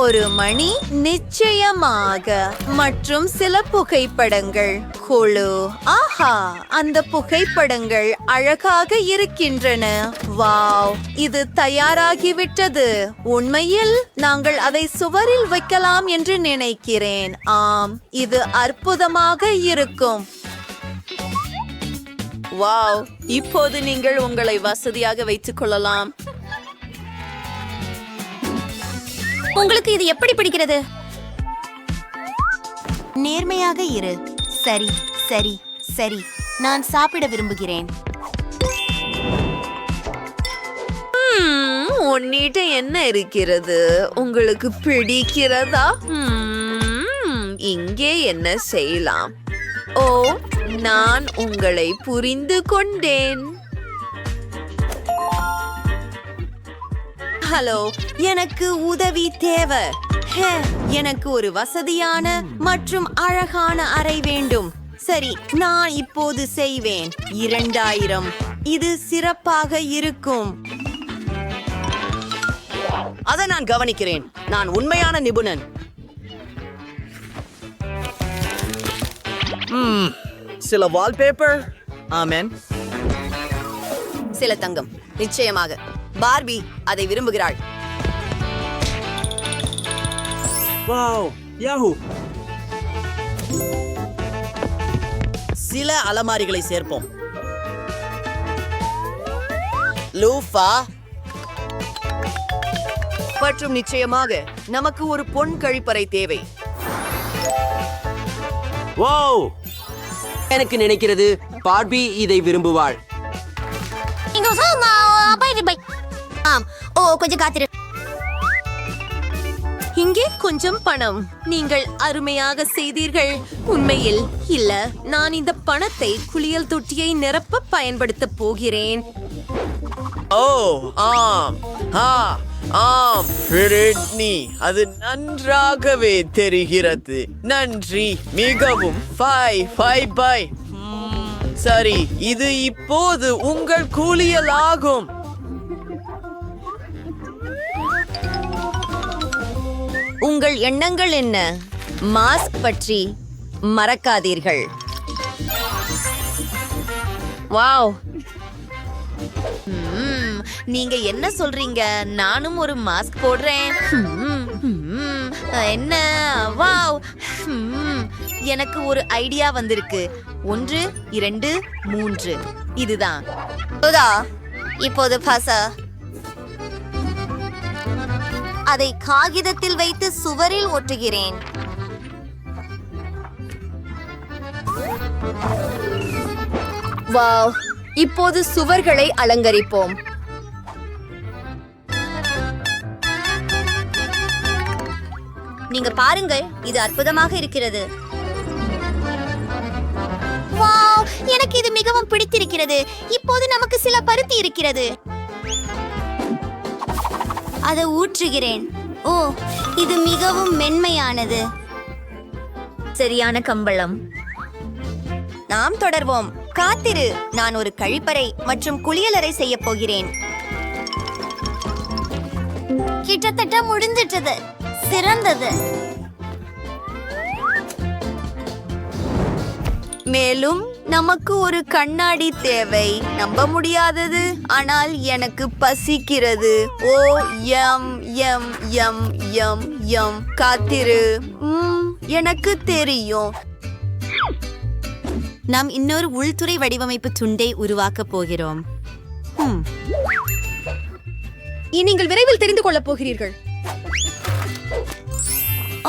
ஒரு மணி நிச்சயமாக. மற்றும் சில புகைப்படங்கள். குழு. ஆஹா, அந்த புகைப்படங்கள் அழகாக இருக்கின்றன. வாவ், இது தயாராகிவிட்டது. உண்மையில் நாங்கள் அதை சுவரில் வைக்கலாம் என்று நினைக்கிறேன். ஆம், இது அற்புதமாக இருக்கும். வாவ், இப்போது நீங்கள் உங்களை வசதியாக வைத்துக் கொள்ளலாம். உங்களுக்கு இது எப்படி பிடிக்கிறது? நேர்மையாக இரு. சரி சரி சரி, நான் சாப்பிட விரும்புகிறேன். உன்னிட்ட என்ன இருக்கிறது? உங்களுக்கு பிடிக்கிறதா? இங்கே என்ன செய்யலாம்? ஓ, நான் உங்களை புரிந்து கொண்டேன். ஹலோ, எனக்கு உதவி தேவை. எனக்கு ஒரு வசதியான மற்றும் அழகான அறை வேண்டும். சரி, நான் இப்போது செய்வேன். 2000. இது சிறப்பாக இருக்கும். அதை நான் கவனிக்கிறேன். நான் உண்மையான நிபுணன். சில வால்பேப்பர். ஆமென். சில தங்கம். நிச்சயமாக பார்பி அதை விரும்புகிறாள். வாவ், சில அலமாரிகளை சேர்ப்போம். லூஃபா மற்றும் நிச்சயமாக நமக்கு ஒரு பொன் கழிப்பறை தேவை. எனக்கு நினைக்கிறது பார்பி இதை விரும்புவாள். கொஞ்சம் காத்திரு. இங்கே கொஞ்சம் பணம். நீங்கள் அருமையாக செய்தீர்கள். உண்மையில் இல்ல, நான் இந்த பணத்தை குளியல் தொட்டியை நிரப்ப பயன்படுத்த போகிறேன். ஓ ஆம், ஆம் பிரிட்னி, அது நன்றாகவே தெரிகிறது. நன்றி, மிகவும் பை. சரி, இது இப்போது உங்கள் குளியல் ஆகும். உங்கள் எண்ணங்கள் என்ன? மாஸ்க் பற்றி மறக்காதீர்கள். வாவ், நீங்க என்ன சொல்றீங்க? நானும் ஒரு மாஸ்க் போடுறேன். என்ன? வாவ், எனக்கு ஒரு ஐடியா வந்திருக்கு. 1 2 3 இதுதான். இப்போது அதை காகிதத்தில் வைத்து சுவரில் ஒட்டுகிறேன். வாவ், இப்போது சுவர்களை அலங்கரிப்போம். நீங்க பாருங்கள், இது அற்புதமாக இருக்கிறது. வாவ், எனக்கு இது மிகவும் பிடித்திருக்கிறது. இப்போது நமக்கு சில பருத்தி இருக்கிறது. அதை ஊற்றுகிறேன். ஓ, இது மிகவும் மென்மையானது. சரியான கம்பளம். நாம் தொடர்வோம். காத்திரு, நான் ஒரு கழிப்பறை மற்றும் குளியலறை செய்ய போகிறேன். கிட்டத்தட்ட முடிந்துட்டது. சிறந்தது. மேலும் நமக்கு ஒரு கண்ணாடி தேவை. நம்ப முடியாதது, ஆனால் எனக்கு பசிக்கிறது. ஓ யம் யம் யம் யம் யம். காத்திரு, எனக்கு தெரியும். நாம் இன்னொரு உள்துறை வடிவமைப்பு துண்டை உருவாக்க போகிறோம். நீங்கள் விரைவில் தெரிந்து கொள்ளப் போகிறீர்கள்.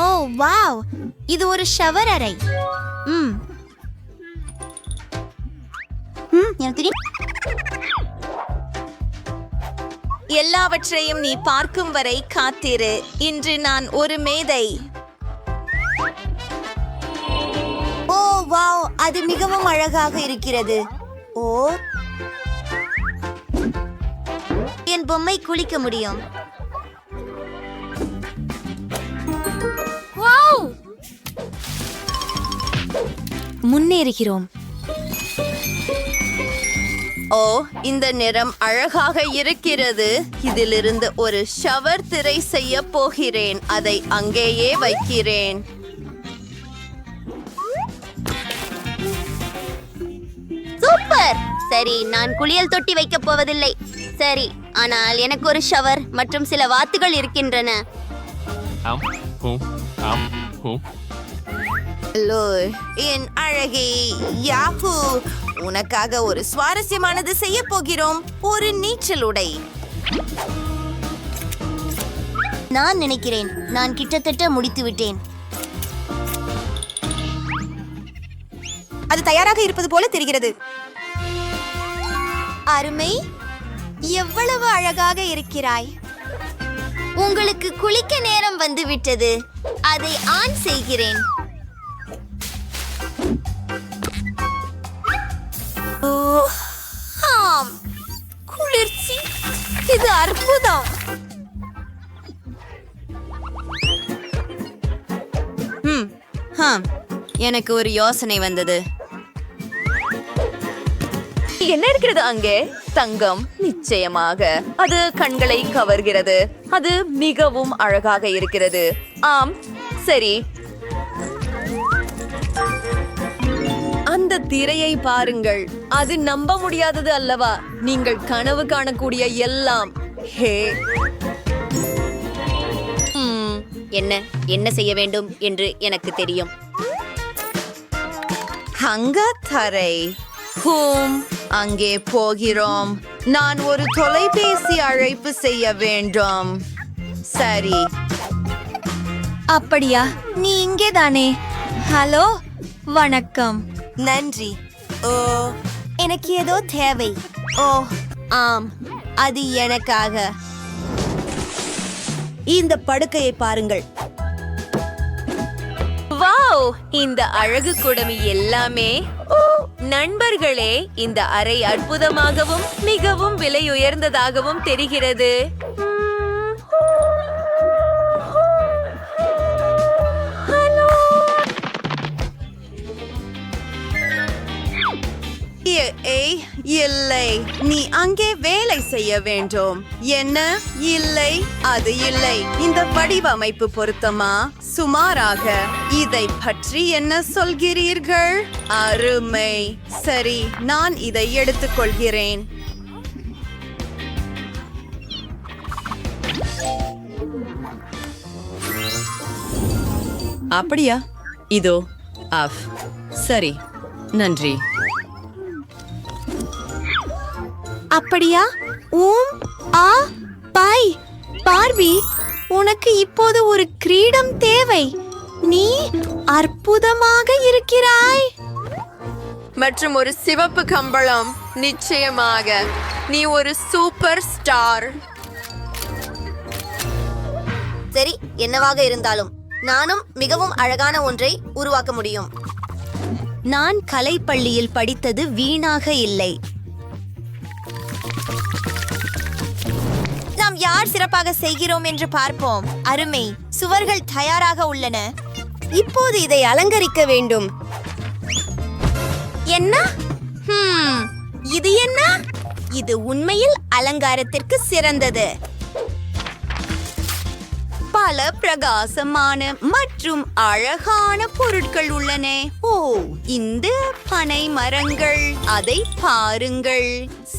ஓ வாவ், இது ஒரு ஷவர் அறை. எல்லாவற்றையும் நீ பார்க்கும் வரை காத்திரு. இன்று நான் ஒரு மேதை. ஓ வாவ், அது மிகவும் அழகாக இருக்கிறது. ஓ, என் பொம்மை குளிக்க முடியும். முன்னேறுகிறோம். ஓ, இந்த நிறம் அழகாக இருக்கிறது. இதிலிருந்து ஒரு ஷவர் திரை செய்ய போகிறேன். அதை அங்கேயே வைக்கிறேன். சூப்பர். சரி, நான் குளியல் தொட்டி வைக்கப் போவதில்லை. சரி, ஆனால் எனக்கு ஒரு ஷவர் மற்றும் சில வாத்துகள் இருக்கின்றன. ஹலோ என் அழகே யாஹூ, உனக்காக ஒரு சுவாரஸ்யமானது செய்ய போகிறோம். ஒரு நீச்சல் உடை. நான் நினைக்கிறேன் நான் கிட்டத்தட்ட முடித்து விட்டேன். அது தயாராக இருப்பது போல தெரிகிறது. அருமை, எவ்வளவு அழகாக இருக்கிறாய். உங்களுக்கு குளிக்க நேரம் வந்துவிட்டது. அதை ஆன் செய்கிறேன். ஆம், குளிர்ச்சி. இது அற்புதம். எனக்கு ஒரு யோசனை வந்தது. என்ன இருக்கிறது அங்கே? தங்கம். நிச்சயமாக அது கண்களை கவர்கிறது. அது மிகவும் அழகாக இருக்கிறது. ஆம், சரி. அந்த திரையை பாருங்கள். அது நம்ப முடியாதது அல்லவா? நீங்கள் கனவு காணக்கூடிய எல்லாம். ஹே, என்ன செய்ய வேண்டும் என்று எனக்கு தெரியும். தரை அங்கே போகிறோம். நான் ஒரு தொலைபேசி அழைப்பு செய்ய வேண்டும். சரி. அப்படியா? நீ இங்கே தானே? ஹலோ, வணக்கம். நன்றி. ஓ, எனக்கு ஏதோ தேவை. ஓ ஆம், அது எனக்காக. இந்த படுக்கையை பாருங்கள். வாவ், இந்த அழகு குடமி எல்லாமே. ஓ நண்பர்களே, இந்த அறை அற்புதமாகவும் மிகவும் விலை உயர்ந்ததாகவும் தெரிகிறது. இல்லை, நீ அங்கே வேலை செய்ய வேண்டும். என்ன? இல்லை, அது இல்லை. இந்த வடிவமைப்பு பொருத்தமா? சுமாராக. இதை பற்றி என்ன சொல்கிறீர்கள்? அருமை. சரி, நான் இதை எடுத்துக்கொள்கிறேன். அப்படியா? இதோ ஆஃப். சரி, நன்றி. அப்படியா? பார்பி, உனக்கு இப்போது ஒரு கிரீடம் தேவை. நீ அற்புதமாக இருக்கிறாய். மற்றும் ஒரு சிவப்பு கம்பளம். நிச்சயமாக நீ ஒரு சூப்பர் ஸ்டார். சரி, என்னவாக இருந்தாலும் நானும் மிகவும் அழகான ஒன்றை உருவாக்க முடியும். நான் கலைப்பள்ளியில் படித்தது வீணாக இல்லை. நாம் யார் சிறப்பாக செய்கிறோம் என்று பார்ப்போம். அருமை, சுவர்கள் தயாராக உள்ளன. இப்போது இதை அலங்கரிக்க வேண்டும். என்ன? இது என்ன? இது உண்மையில் அலங்காரத்திற்கு சிறந்தது. பல பிரகாசமான மற்றும் அழகான பொருட்கள் உள்ளன. ஓ, இந்த பனை மரங்கள், அதை பாருங்கள்.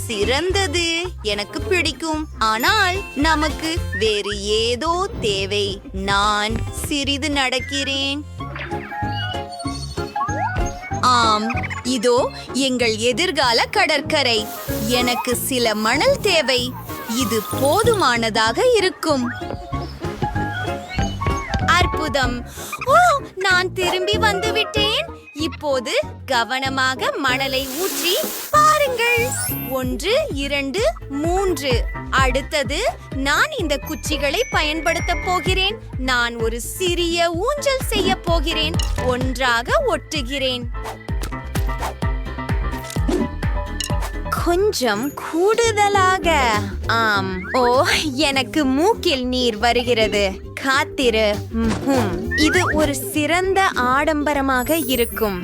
சிறந்தது, எனக்கு பிடிக்கும். ஆனால் நமக்கு வேறு ஏதோ தேவை. நான் சிறிது நடக்கிறேன். ஆம், இதோ எங்கள் எதிர்கால கடற்கரை. எனக்கு சில மணல் தேவை. இது போதுமானதாக இருக்கும். அற்புதம். ஓ, நான் திரும்பி வந்துவிட்டேன். இப்போது கவனமாக மணலை ஊற்றி பாருங்கள். 1, 2, 3. அடுத்தது நான் இந்த குச்சிகளை பயன்படுத்த போகிறேன். நான் ஒரு சிறிய ஊஞ்சல் செய்ய போகிறேன். ஒன்றாக ஒட்டுகிறேன். கொஞ்சம் கூடுதலாக. ஆம். ஓ, எனக்கு மூக்கில் நீர் வருகிறது. காத்திரு. இது ஒரு சிறந்த ஆடம்பரமாக இருக்கும்.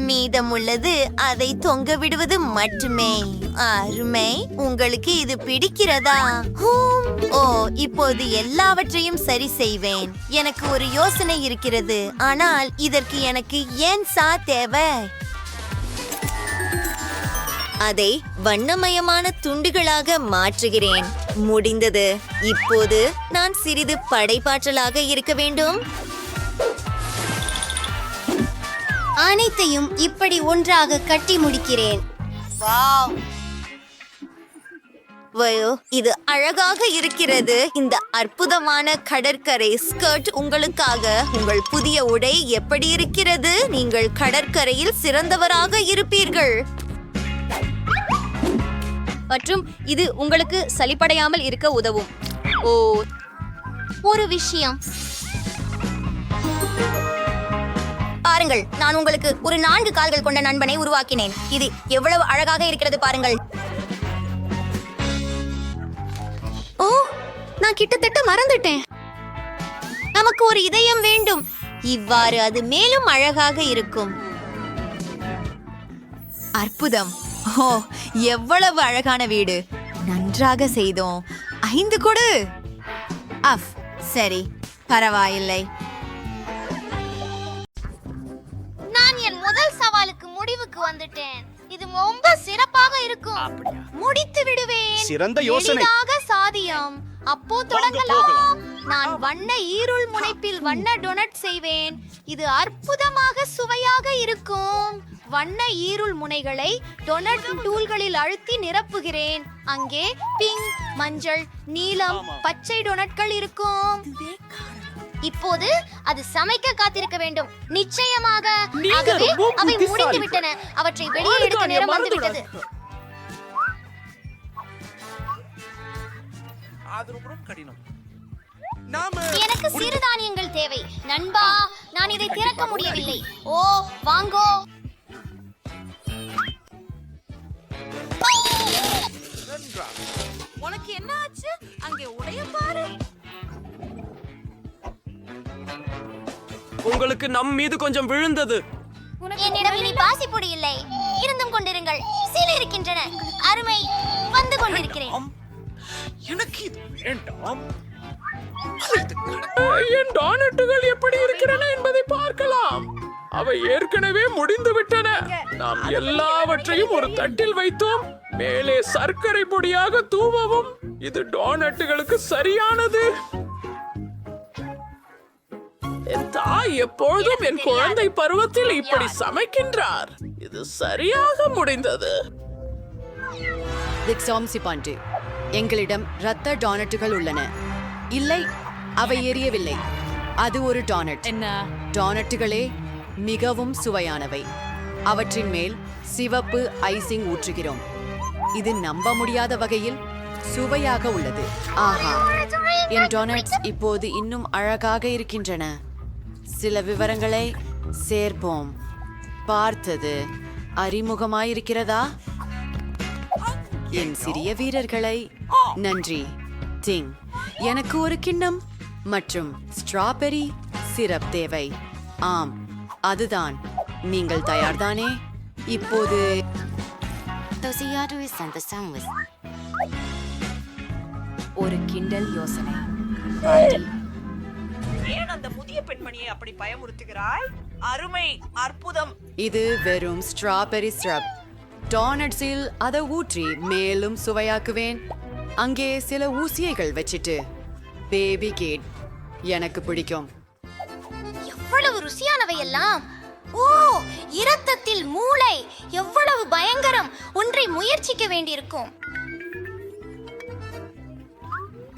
மீதமுள்ளது அதை தொங்க விடுவது மட்டுமே. அருமை. உங்களுக்கு இது பிடிக்கிறதா? ஓ, இப்போது எல்லாவற்றையும் சரி செய்வேன். எனக்கு ஒரு யோசனை இருக்கிறது. ஆனால் இதற்கு எனக்கு ஏன் தேவை? அதை வண்ணமயமான துண்டுகளாக மாற்றுகிறேன். முடிந்தது. இப்போது நான் சிறிது படைப்பாற்றலாக இருக்க வேண்டும். அனைத்தையும் இப்படி ஒன்றாக கட்டி முடிக்கிறேன். வாவ், இது அழகாக இருக்கிறது. இந்த அற்புதமான கடற்கரை ஸ்கர்ட் உங்களுக்காக. உங்கள் புதிய உடை எப்படி இருக்கிறது? நீங்கள் கடற்கரையில் சிறந்தவராக இருப்பீர்கள். மற்றும் இது உங்களுக்கு சலிப்படையாமல் இருக்க உதவும். ஓ, ஒரு விஷயம் பாருங்கள். நான் உங்களுக்கு ஒரு 4 கால்கள் கொண்ட நண்பனை உருவாக்கினேன். இது எவ்வளவு அழகாக இருக்கிறது பாருங்கள். ஓ, நான் கிட்டத்தட்ட மறந்துட்டேன். நமக்கு ஒரு இதயம் வேண்டும். இவ்வாறு அது மேலும் அழகாக இருக்கும். அற்புதம். ஓ, எவ்வளவு அழகான வீடு. நன்றாக செய்தோம். 5 கொடு. சரி, பரவாயில்லை. நான் என் முதல் சவாலுக்கு முடிவுக்கு வந்துட்டேன். இது ரொம்ப சிறப்பாக இருக்கும். முடித்து விடுவேன். சிறந்த யோசனை. சாதியம். அப்போ தொடங்கலாம். நான் வண்ண ஈருள் முனைப்பில் வண்ண டொனட் செய்வேன். இது அற்புதமாக சுவையாக இருக்கும். வண்ண ஈருள் முனைகளை டொனட் டூல்களில் அழுத்தி நிரப்புகிறேன். அங்கே பிங்க், மஞ்சள், நீலம், பச்சை டொனட்கள் இருக்கும். இப்போது அது சமைக்க காத்திருக்க வேண்டும். நிச்சயமாக. ஆகவே அவை முடிந்து விட்டன. அவற்றை வெளியே எடுக்க நேரம் வந்துவிட்டது. எனக்கு சிறுதானியங்கள் தேவை. நண்பா, நான் இதை திறக்க முடியவில்லை. ஓ, வாங்கோ. உனக்கு என்ன ஆச்சு? அங்கே உடைய பாரு. உங்களுக்கு நம் மீது கொஞ்சம் விழுந்தது. என்னிடம் இனி பாசிப்பொடி இல்லை. இருந்தும் கொண்டிருங்கள். சில இருக்கின்றன. அருமை. வந்து கொண்டிருக்கிறேன். எனக்கு இது வேண்டாம். என் டானட்டுகள் எப்படி இருக்கிறன என்பதை பார்க்கலாம். அவை ஏற்கனவே முடிந்து விட்டன. நாம் எல்லாவற்றையும் ஒரு தட்டில் வைத்தோம். மேலே சர்க்கரை பொடியாக தூவவும். இது டோனட்டுகளுக்கு சரியானது. என் தாய் எப்பொழுதும் என் குழந்தை பருவத்தில் இப்படி சமைக்கின்றார். இது சரியாக முடிந்தது. எங்களிடம் ரத்த டோனட்டுகள் உள்ளன. இல்லை, அவை எரியவில்லை. அது ஒரு டோனட். டோனட்டுகளே மிகவும் சுவையானவை. அவற்றின் மேல் சிவப்பு ஐசிங் ஊற்றுகிறோம். இது நம்ப முடியாத வகையில் சுவையாக உள்ளது. ஆஹா, என் டோனட்ஸ் இப்போது இன்னும் அழகாக இருக்கின்றன. சில விவரங்களை சேர்ப்போம். பார்த்தது அறிமுகமாயிருக்கிறதா? என் சிறிய வீரர்களை நன்றி. டிங், எனக்கு ஒரு கிண்ணம் மற்றும் ஸ்ட்ராபெரி சிரப் தேவை. ஆம், அதுதான். நீங்கள் தயார்தானே? இப்போது ஒரு கிண்டல் யோசனை. ஏன் அந்த முதிய பெண்மணியை அப்படி பயமுறுத்துகிறாய்? அருமை, அற்புதம். இது வெறும் ஸ்ட்ராபெரி சிரப். டோனட்ஸில் அதை ஊற்றி மேலும் சுவையாக்குவேன். அங்கே சில ஊசியைகள் வச்சிட்டு பேபி கேட் எனக்கு பிடிக்கும். எவ்வளவு ருசியானவை எல்லாம். ஓ, இரத்தத்தில் மூளை. எவ்வளவு பயங்கரம். ஒன்றை முயற்சிக்க வேண்டியிருக்கும்.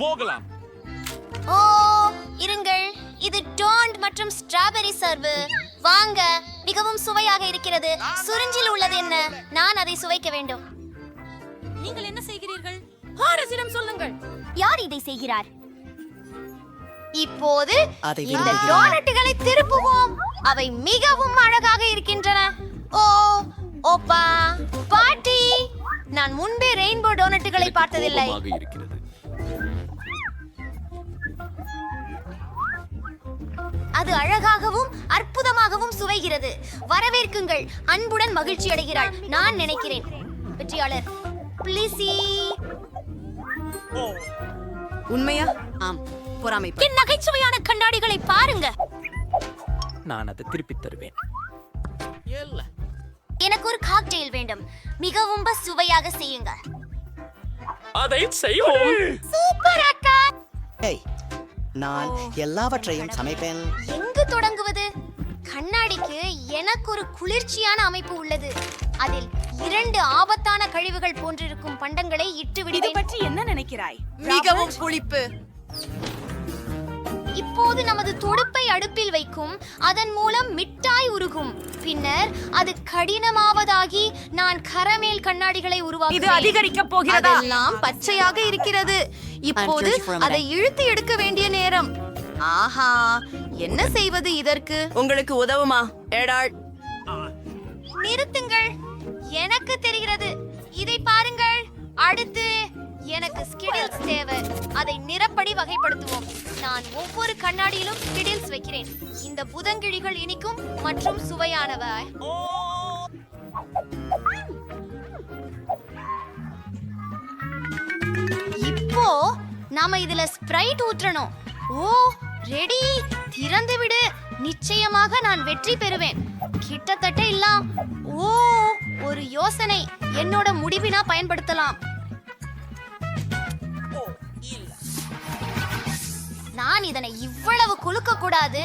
போகலாம். ஓ, இருங்கள். இது டோன்ட் மற்றும் ஸ்ட்ராபெரி சர்வு. வாங்க, மிகவும் சுவையாக இருக்கிறது. சுரிஞ்சில் உள்ளது என்ன? நான் அதை சுவைக்க வேண்டும். நீங்கள் என்ன செய்கிறீர்கள்? ஹாரிஸிடம் சொல்லுங்கள். யார் இதை செய்கிறார்? இப்போது அதை இந்த விரும்புகிறேன். டோனட்டுகளை திருப்புவோம். அவை மிகவும் அழகாக இருக்கின்றன. ஓ, ஓப்பா, பாட்டி, நான் முன்பே ரெயின்போ டோனட்டுகளை பார்த்ததில்லை. அது அழகாகவும் அற்புதமாகவும் சுவைகிறது. வரவேற்குங்கள். அன்புடன் மகிழ்ச்சி அடைகிறாள். நான் நினைக்கிறேன். வெற்றியாளர் பிளிசி. உண்மையா? ஆம், பொறாமை. என் நகைச்சுவையான கண்ணாடிகளை பாருங்க. நான் அதை திருப்பி தருவேன். எனக்கு ஒரு காக்டெயில் வேண்டும். மிகவும் சுவையாக செய்யுங்க. அதை செய்வோம். சூப்பர் அக்கா. நான் எல்லாவற்றையும் சமைப்பேன். எங்கு தொடங்குவது? கண்ணாடிக்கு எனக்கு ஒரு குளிர்ச்சியான அமைப்பு உள்ளது. அதில் 2 ஆபத்தான கழிவுகள் போன்றிருக்கும் பண்டங்களை இட்டு விடுவேன். பற்றி என்ன நினைக்கிறாய்? மிகவும் புளிப்பு. இப்போது நமது துடுப்பை அடுப்பில் வைக்கும். அதன் மூலம் மிட்டாய் உருகும். பின்னர் அது கடினமாவதாகி நான் கரமேல் கண்ணாடிகளை உருவாக்குவேன். இது அதிகரிக்க போகிறதா? அதெல்லாம் பச்சையாக இருக்கிறது. இப்போது அதை இழுத்து எடுக்க வேண்டிய நேரம். ஆஹா, என்ன செய்வது இதற்கு? உங்களுக்கு உதவுமா ஏடாள்? நிறுத்துங்கள். எனக்கு தெரிகிறது. இதை பாருங்கள். அடுத்து எனக்கு ஸ்கிடில்ஸ் தேவை. அதை நிறப்படி வகைப்படுத்துவோம். நான் ஒவ்வொரு கண்ணாடியிலும் ஸ்கிடில்ஸ் வைக்கிறேன். இந்த புதங்கிழிகள் இனிக்கும் மற்றும் சுவையானவை. இப்போ நாம இதுல ஸ்ப்ரைட் ஊற்றணும். ஓ, ரெடி. திறந்து விடு. நிச்சயமாக நான் வெற்றி பெறுவேன். கிட்டத்தட்ட எல்லாம். ஓ, ஒரு யோசனை. என்னோட முடிவினா பயன்படுத்தலாம். நான் இதனை இவ்வளவு குலுக்க கூடாது.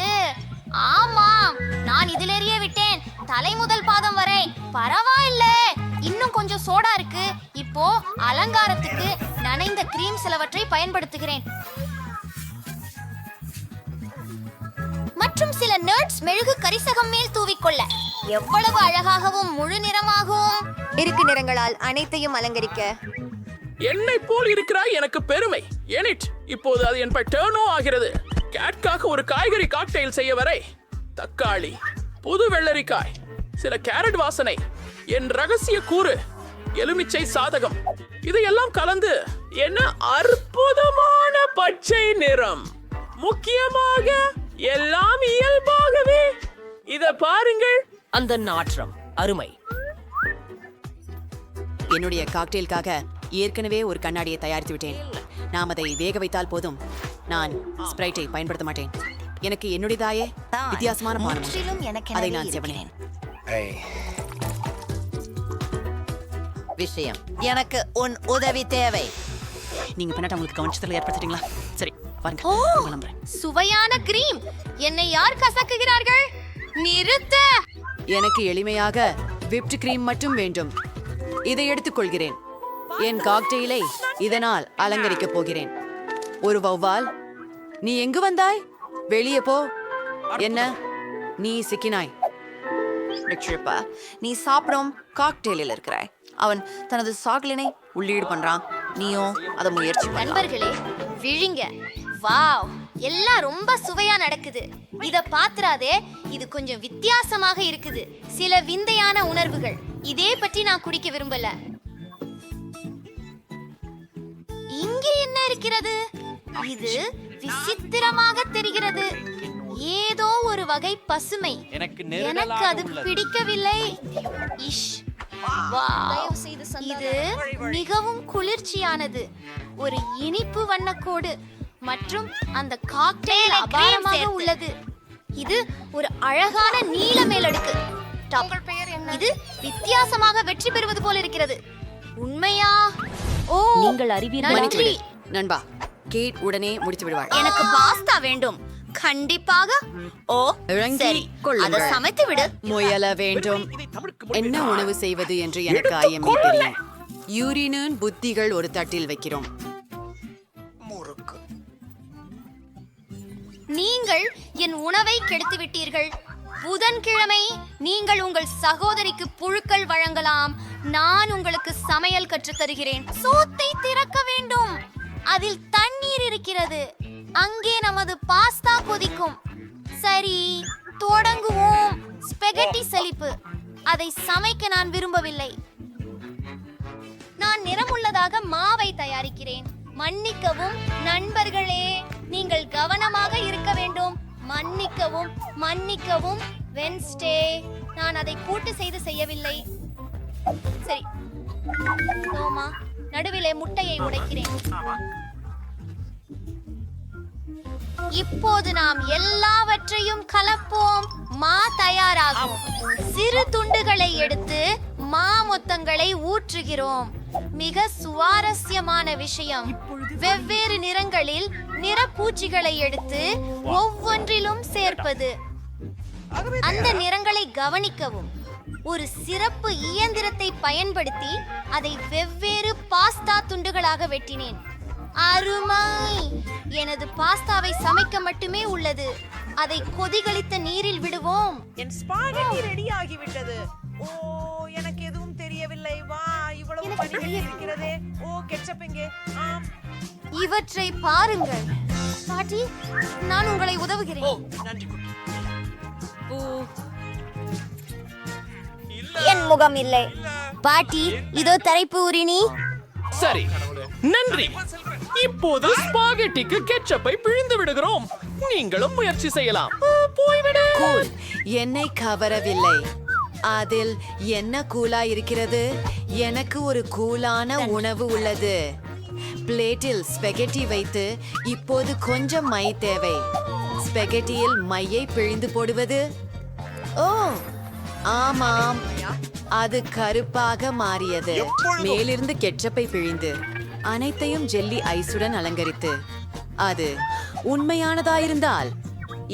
ஆமாம், நான் இதில் எறிய விட்டேன், தலை முதல் பாதம் வரை. பரவாயில்ல, இன்னும் கொஞ்சம் சோடா இருக்கு. இப்போ அலங்காரத்துக்கு நனைந்த கிரீம் சிலவற்றை பயன்படுத்துகிறேன். மற்றும் சில நட்ஸ் மெழுகு கரிசகம் மேல் தூவிக்கொள்ள. எவ்வளவு அழகாகவும் முழு நிறமாகவும் இருக்கு. நிறங்களால் அனைத்தையும் அலங்கரிக்க. என்னை போல் இருக்கிறாய், எனக்கு பெருமை. எனிட், இப்போது அது என் டர்னோ ஆகிறது. கேட்காக ஒரு காய்கறி காக்டெயில் செய்ய வரை தக்காளி, புது வெள்ளரிக்காய், சில கேரட் வாசனை, என் ரகசிய கூறு, எலுமிச்சை சாதகம், இதையெல்லாம் கலந்து என்ன அற்புதமான பச்சை நிறம். முக்கியமாக எல்லாம் இயல்பாகவே. இத பாருங்கள், அந்த நாற்றம் அருமை. என்னுடைய காக்டெயிலுக்காக ஏற்கனவே ஒரு கண்ணாடியை தயாரித்து விட்டேன். நாம் அதை வேக வைத்தால் போதும். நான் ஸ்ப்ரைட்டை பயன்படுத்த மாட்டேன். எனக்கு என்னுடையதாயே வித்தியாசமான பானம் உண்டு. அதை நான் செவனேன். விஷயம் எனக்கு உன் உதவி தேவை. நீங்க பண்ணாட்ட உங்களுக்கு கவனிச்சதில் ஏற்படுத்திட்டீங்களா? சரி, பாருங்க. ஓ, கிளம்புறேன். சுவையான கிரீம். என்னை யார் கசக்குகிறார்கள்? நிறுத்த. எனக்கு எளிமையாக விப்ட் கிரீம் மட்டும் வேண்டும். இதை எடுத்துக்கொள்கிறேன். என் காக்டெயிலை இதனால் அலங்கரிக்கப் போகிறேன். ஒரு வௌவால், நீ எங்கு வந்தாய்? வெளியே போ. என்ன, நீ சிக்கினாய்? நிக்ஷிப்பா, நீ சாப்பிடும் காக்டெயிலில் இருக்கிறாய். அவன் தனது சாக்லினை உள்ளீடு பண்றான். நீயும் அதை முயற்சி பண்ணலாம். நண்பர்களே, விழிங்க. வாவ், எல்லாம் ரொம்ப சுவையா நடக்குது. இத பாத்துறாதே, இது கொஞ்சம் வித்தியாசமாக இருக்குது. சில விந்தையான உணர்வுகள். இதே பற்றி நான் குடிக்க விரும்பல. இங்கே என்ன இருக்கிறது? இது விசித்திரமாக தெரிகிறது. ஏதோ ஒரு வகை பசுமை. எனக்கு அது பிடிக்கவில்லை. இஷ், வாவ், இது மிகவும் குளிர்ச்சியானது. ஒரு இனிப்பு வண்ணக்கோடு மற்றும் அந்த காக்டெயில் அபாரமாக உள்ளது. இது ஒரு அழகான நீல மேலடுக்கு. இது வித்தியாசமாக வெற்றி பெறுவது போல இருக்கிறது. உண்மையா? ஓ, நீங்கள் அறிவீர்கள். நன்றி நண்பா, கேட் உடனே முடித்து விடுவாள். எனக்கு பாஸ்தா வேண்டும். கண்டிப்பாக. ஓ, இறங்கி சரி, கொள்ளுங்கள். அதை சமைத்து விடு. முயல வேண்டும். என்ன உணவு செய்வது என்று எனக்கு ஐயமே தெரியும். யூரினின் புத்திகள் ஒரு தட்டில் வைக்கிறோம். நீங்கள் என் உணவை கெடுத்து விட்டீர்கள். புதன்கிழமை நீங்கள் உங்கள் சகோதரிக்கு புழுக்கள் வழங்கலாம். நான் உங்களுக்கு சமையல் கற்றுத் தருகிறேன். சோத்தை திறக்க வேண்டும். அதில் தண்ணீர் இருக்கிறது. அங்கே நமது பாஸ்தா கொதிக்கும். சரி, தொடங்குவோம். ஸ்பெகட்டி சலிப்பு. அதை சமைக்க நான் விரும்பவில்லை. நான் நிறமுள்ளதாக மாவை தயாரிக்கிறேன். மன்னிக்கவும் நண்பர்களே, நீங்கள் கவனமாக இருக்க வேண்டும். மன்னிக்கவும் மன்னிக்கவும் வென்ஸ்டே, நான் அதை கூட்டு செய்யவில்லை. சரி, தோமா, நடுவிலே முட்டையை உடைக்கிறேன். இப்போது நாம் எல்லாவற்றையும் கலப்போம். மா தயாராகும். சிறு துண்டுகளை எடுத்து மா மொத்தங்களை ஊற்றுகிறோம். மிக சுவாரஸ்யமான விஷயம், வெவ்வேறு நிறங்களில் நிறப்பூச்சிகளை எடுத்து ஒவ்வொன்றிலும் சேர்ப்பது. அந்த நிறங்களை கவனிக்கவும். ஒரு சிறப்பு இயந்திரத்தை பயன்படுத்தி அதை வெவ்வேறு பாஸ்தா துண்டுகளாக வெட்டினேன். அருமை! எனது பாஸ்தாவை சமைக்க மட்டுமே உள்ளது. அதை கொதிகளித்த நீரில் விடுவோம். என் ஸ்பாகெட்டி ரெடி ஆகிவிட்டது. ஓ, எனக்கு எதுவும் தெரியவில்லை. வா, இவ்வளவு பணிகள் இருக்கிறதே. ஓ, கெட்சப் எங்கே? ஆம், இவற்றை பாருங்கள். பாட்டி, நான் உங்களை உதவுகிறேன். நன்றி குட்டி. என் முகம் இல்லை. பாட்டி, இதோ தரைப்பு உரிணி. சரி, நன்றி. இப்போது ஸ்பாகெட்டிக்கு கெட்சப்பை பிழிந்து விடுகிறோம். நீங்களும் முயற்சி செய்யலாம். போய்விடு. கூல், என்னை கவரவில்லை. அதில் என்ன கூலா இருக்கிறது? எனக்கு ஒரு கூலான உணவு உள்ளது. பிளேட்டில் ஸ்பெகட்டி வைத்து இப்போது கொஞ்சம் மை தேவை. ஸ்பெகட்டியில் மையை பிழிந்து போடுவது. ஓ, ஆமாம், அது கருப்பாக மாறியது. மேலிருந்து கெட்சப்பை பிழிந்து அனைத்தையும் ஜெல்லி ஐஸுடன் அலங்கரித்து அது உண்மையானதாயிருந்தால்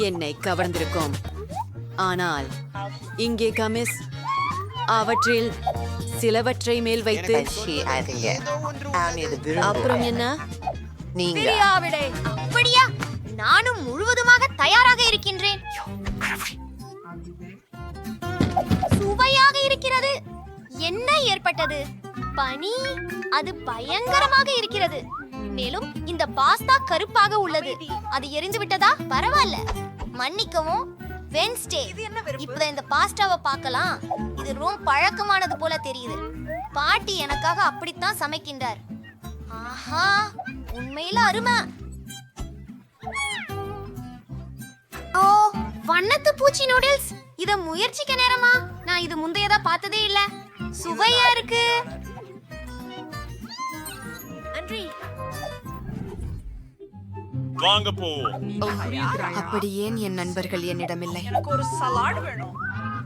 என்னை கவர்ந்திருக்கும். ஆனால் இங்கே கமிஸ் அவற்றில் சிலவற்றை மேல் வைத்து அப்புறம் என்ன? நீங்க அப்படியா? நானும் முழுவதுமாக தயாராக இருக்கின்றேன். சுவையாக இருக்கிறது. என்ன ஏற்பட்டது? பனி. அது பயங்கரமாக இருக்கிறது. மேலும் இந்த பாஸ்தா கருப்பாக உள்ளது. அது எரிந்து விட்டதா? பரவாயில்ல, மன்னிக்கவும். வென்ஸ்டே, இப்ப இந்த பாஸ்தாவை பார்க்கலாம். இது ரொம்ப பழக்கமானது போல தெரியுது. பாட்டி எனக்காக அப்படித்தான் சமைக்கின்றார். ஆஹா, உண்மையில அருமை. ஓ, வண்ணத்து பூச்சி நூடுல்ஸ். இத முயற்சிக்க நேரமா? நான் இது முந்தையதா பார்த்ததே இல்ல. சுவையா இருக்கு. நன்றி. வாங்க போ. அப்படி ஏன் என் நண்பர்கள் என்னிடம் இல்லை? எனக்கு ஒரு சலாட் வேணும்.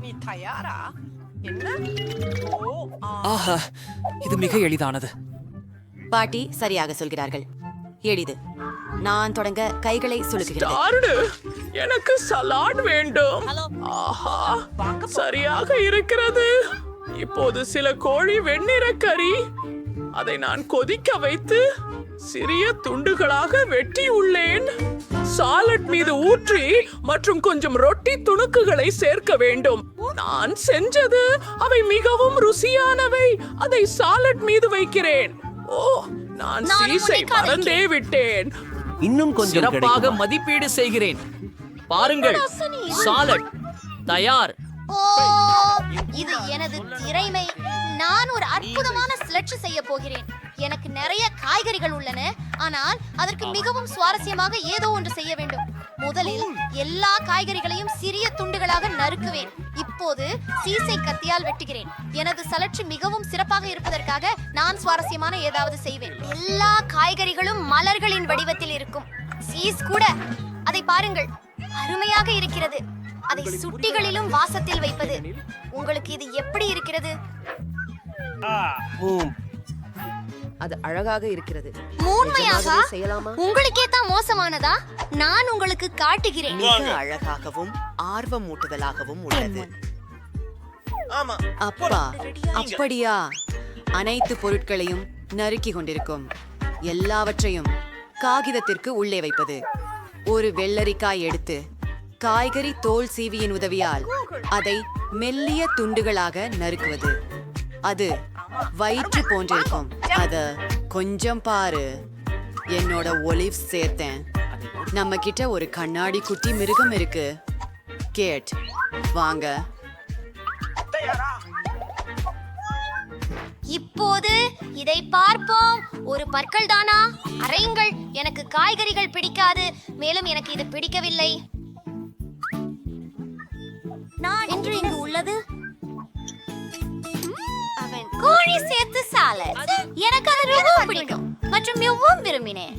நீ தயாரா? என்ன? ஆஹா, இது மிக எளிதானது. பாட்டி சரியாக சொல்கிறார்கள். எளிது. நான் தொடங்க கைகளை சுளுக்குகிறேன். டார்டு, எனக்கு சலாட் வேண்டும். ஆஹா, சரியாக இருக்கிறது. இப்போது சில கோழி வெண்ணிற கறி. அதை நான் கொதிக்க வைத்து சிறிய துண்டுகளாக வெட்டி உள்ளேன். சாலட் மீது ஊற்றி மற்றும் கொஞ்சம் ரொட்டி துணுக்குகளை சேர்க்க வேண்டும். நான் செஞ்சது அவை மிகவும் ருசியானவை. அதை சாலட் மீது வைக்கிறேன். ஓ, நான் சீஸை மறந்தே விட்டேன். இன்னும் கொஞ்சம் சிறப்பாக மதிப்பீடு செய்கிறேன். பாருங்கள், சாலட் தயார். ஓ, இது எனது திறமை. நான் ஒரு அற்புதமான ஸ்லட்ச் செய்ய போகிறேன். எனக்கு நிறைய காய்கறிகள் உள்ளன, ஆனால் அதற்கு மிகவும் சுவாரஸ்யமாக ஏதோ ஒன்று செய்ய வேண்டும். முதலில் எல்லா காய்கறிகளையும் சிறிய துண்டுகளாக நறுக்குவேன். இப்போது சீஸை கத்தியால் வெட்டுகிறேன். எனது சலட்ச் மிகவும் சிறப்பாக இருப்பதற்காக நான் சுவாரஸ்யமான ஏதாவது செய்வேன். எல்லா காய்கறிகளும் மலர்களின் வடிவத்தில் இருக்கும். சீஸ் கூட. அதை பாருங்கள், அருமையாக இருக்கிறது. அதை சுட்டிகளிலும் வாசத்தில் வைப்பது. உங்களுக்கு இது எப்படி இருக்கிறது? அது அழகாக இருக்கிறது. உண்மையாக உங்களுக்கே தான் மோசமானதா? நான் உங்களுக்கு காட்டுகிறேன். மிக அழகாகவும் ஆர்வமூட்டுதலாகவும் உள்ளது. அப்பா, அப்படியா? அனைத்து பொருட்களையும் நறுக்கி கொண்டிருக்கும். எல்லாவற்றையும் காகிதத்திற்கு உள்ளே வைப்பது. ஒரு வெள்ளரிக்காய் எடுத்து காய்கறி தோல் சீவியின் உதவியால் அதை மெல்லிய துண்டுகளாக நறுக்குவது. அது வயிற்று போன்றிருக்கும். அத கொஞ்சம் பாரு. என்னோட ஒலிவ் சேர்த்தேன். நம்ம கிட்ட ஒரு கண்ணாடி குட்டி மிருகம் இருக்கு. கேட், வாங்க. இப்போது இதை பார்ப்போம். ஒரு பற்கள் தானா? அறையுங்கள். எனக்கு காய்கறிகள் பிடிக்காது. மேலும் எனக்கு இது பிடிக்கவில்லை. என்று இங்கு உள்ளது அவன் கோழி சேர்த்து சாலட். எனக்கு அது ரொம்ப பிடிக்கும் மற்றும் மிகவும் விரும்பினேன்.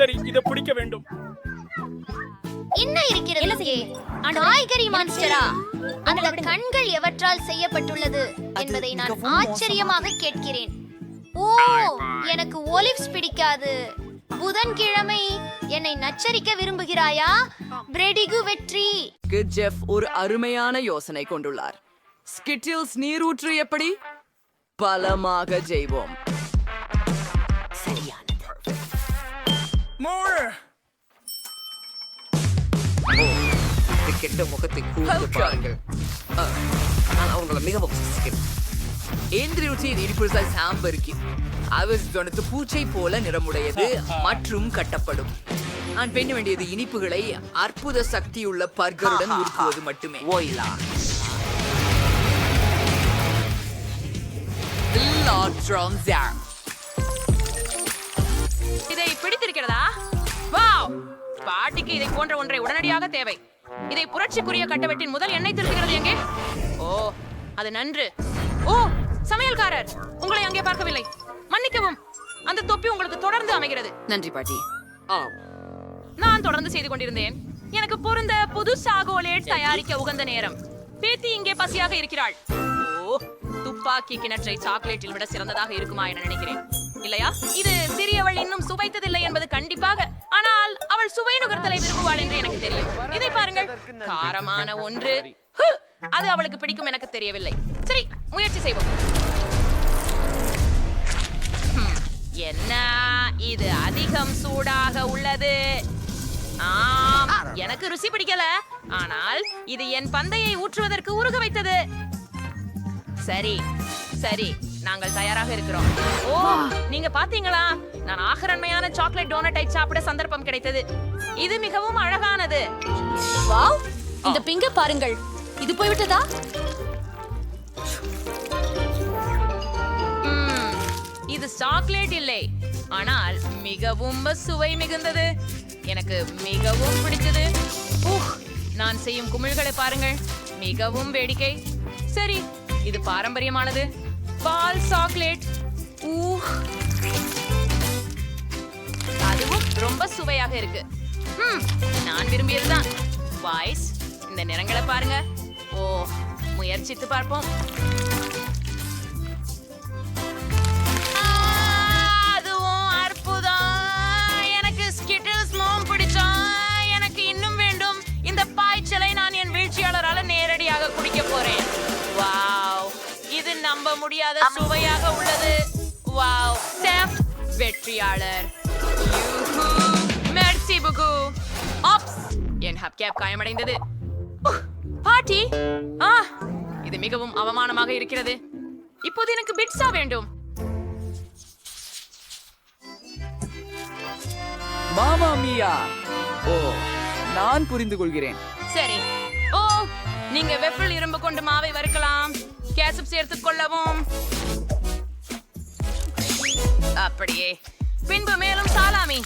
சரி, இத பிடிக்க வேண்டும். என்ன இருக்கிறது இங்கே? காய்கறி மான்ஸ்டரா? அந்த கண்கள் எவற்றால் செய்யப்பட்டுள்ளது என்பதை நான் ஆச்சரியமாக கேட்கிறேன். ஓ, எனக்கு ஒலிவ்ஸ் பிடிக்காது. புதன்கிழமை என்னை நச்சரிக்க விரும்புகிறாயா? பிரெடிகு வெற்றி. ஜெஃப் ஒரு அருமையான யோசனை கொண்டுள்ளார். ஸ்கிட்டில்ஸ் நீரூற்று எப்படி? பலமாக செய்வோம். கெட்ட முகத்தை கூர்ந்து பாருங்கள். நான் அவங்களை மிகவும் சாம்பருக்கு அவருக்கு பூச்சை போல நிறமுடையது மற்றும் கட்டப்படும். நான் பெண்ண வேண்டியது இனிப்புகளை அற்புத சக்தியுள்ள பர்கருடன் உருக்குவது மட்டுமே. ஓயிலா இதை பிடித்திருக்கிறதா? வாவ்! பாட்டிக்கு இதை போன்ற ஒன்றை உடனடியாக தேவை. இதை புரட்சிக்குரிய கட்டவெட்டின் முதல் எண்ணெய் திருத்துகிறது எங்கே? ஓ, அது நன்று. ஓ, சமையல்காரர், உங்களை அங்கே பார்க்கவில்லை. மன்னிக்கவும். அந்த தொப்பி உங்களுக்கு தொடர்ந்து அமைகிறது. நன்றி பாட்டி. நான் தொடர்ந்து செய்து கொண்டிருந்தேன். எனக்கு பொருந்த புது சாகோலேட் தயாரிக்க உகந்த நேரம். பேத்தி இங்கே பசியாக இருக்கிறாள். ஓ, துப்பாக்கி கிணற்றை சாக்லேட்டில் விட சிறந்ததாக இருக்குமா என நினைக்கிறேன். இல்லையா? இது சிறியவள் இன்னும் சுவைத்ததில்லை என்பது கண்டிப்பாக. ஆனால் அவள் சுவை நுகர்த்தலை விரும்புவாள் என்று எனக்கு தெரியும். இதை பாருங்கள், காரமான ஒன்று. அது அவளுக்கு பிடிக்கும் எனக்கு தெரியவில்லை. சரி, முயற்சி செய்வோம். என்ன இது அதிகம் சூடாக உள்ளது. ஆம், எனக்கு ருசி பிடிக்கல. ஆனால் இது என் பந்தையை ஊற்றுவதற்கு உருக வைத்தது. சரி சரி, நாங்கள் தயாராக இருக்கிறோம். ஓ, நீங்க பாத்தீங்களா? நான் ஆகரண்மையான சாக்லேட் டோனட்டை சாப்பிட சந்தர்ப்பம் கிடைத்தது. இது மிகவும் அழகானது. வாவ், இந்த பிங்க பாருங்கள். இது போய்விட்டதா? இது சாக்லேட் இல்லை, ஆனால் மிகவும் சுவை மிகுந்தது. எனக்கு மிகவும் பிடிச்சது. நான் செய்யும் குமிழ்களை பாருங்கள், மிகவும் வேடிக்கை. சரி, இது பாரம்பரியமானது. பால் சாக்லேட். அதுவும் ரொம்ப சுவையாக இருக்கு. நான் விரும்பியதுதான். பாய்ஸ், இந்த நிறங்களை பாருங்க. ஓ, முயற்சித்து பார்ப்போம். அதுவும் அற்புதம். எனக்கு ஸ்கிட்டில்ஸ் பிடிச்சோம். எனக்கு இன்னும் வேண்டும். இந்த பாய்ச்சலை நான் என் வீழ்ச்சியாளரால நேரடியாக குடிக்க போறேன். வாவ், இது நம்ப முடியாத சுவையாக உள்ளது. வாவ், செஃப் வெற்றியாளர். மெர்சி புகு. ஆப்ஸ், என் ஹப்கேப் காயமடைந்தது. பாட்டி, இது மிகவும் அவமானமாக இருக்கிறது. இப்போது எனக்கு பிட்சா வேண்டும். மாமா மியா. ஓ, நான் புரிந்து கொள்கிறேன். சரி. ஓ, நீங்க வெஃபிள் இரும்பு கொண்டு மாவை வறுக்கலாம். கேசப் சேர்த்துக் கொள்ளவும். அப்படியே. பின்பு மேலும் சாலாமி,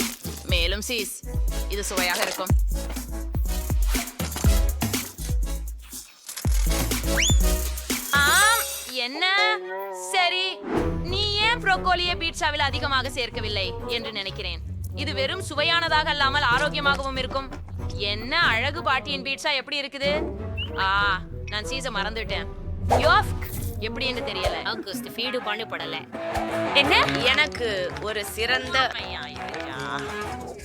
மேலும் சீஸ். இது சுவையாக இருக்கும். ஆம், என்ன? சரி, நீ ஏன் ப்ரோக்கோலியை பீட்சாவில் அதிகமாக சேர்க்கவில்லை என்று நினைக்கிறேன். இது வெறும் சுவையானதாக அல்லாமல் ஆரோக்கியமாகவும் இருக்கும். என்ன அழகு பாட்டியின் பீட்சா எப்படி இருக்குது? நான் சீஸ மறந்துட்டேன். யோஃப்க் எப்படி என்று தெரியல. ஆகஸ்ட் ஃபீடு பண்ணப்படல. என்ன? எனக்கு ஒரு சிறந்த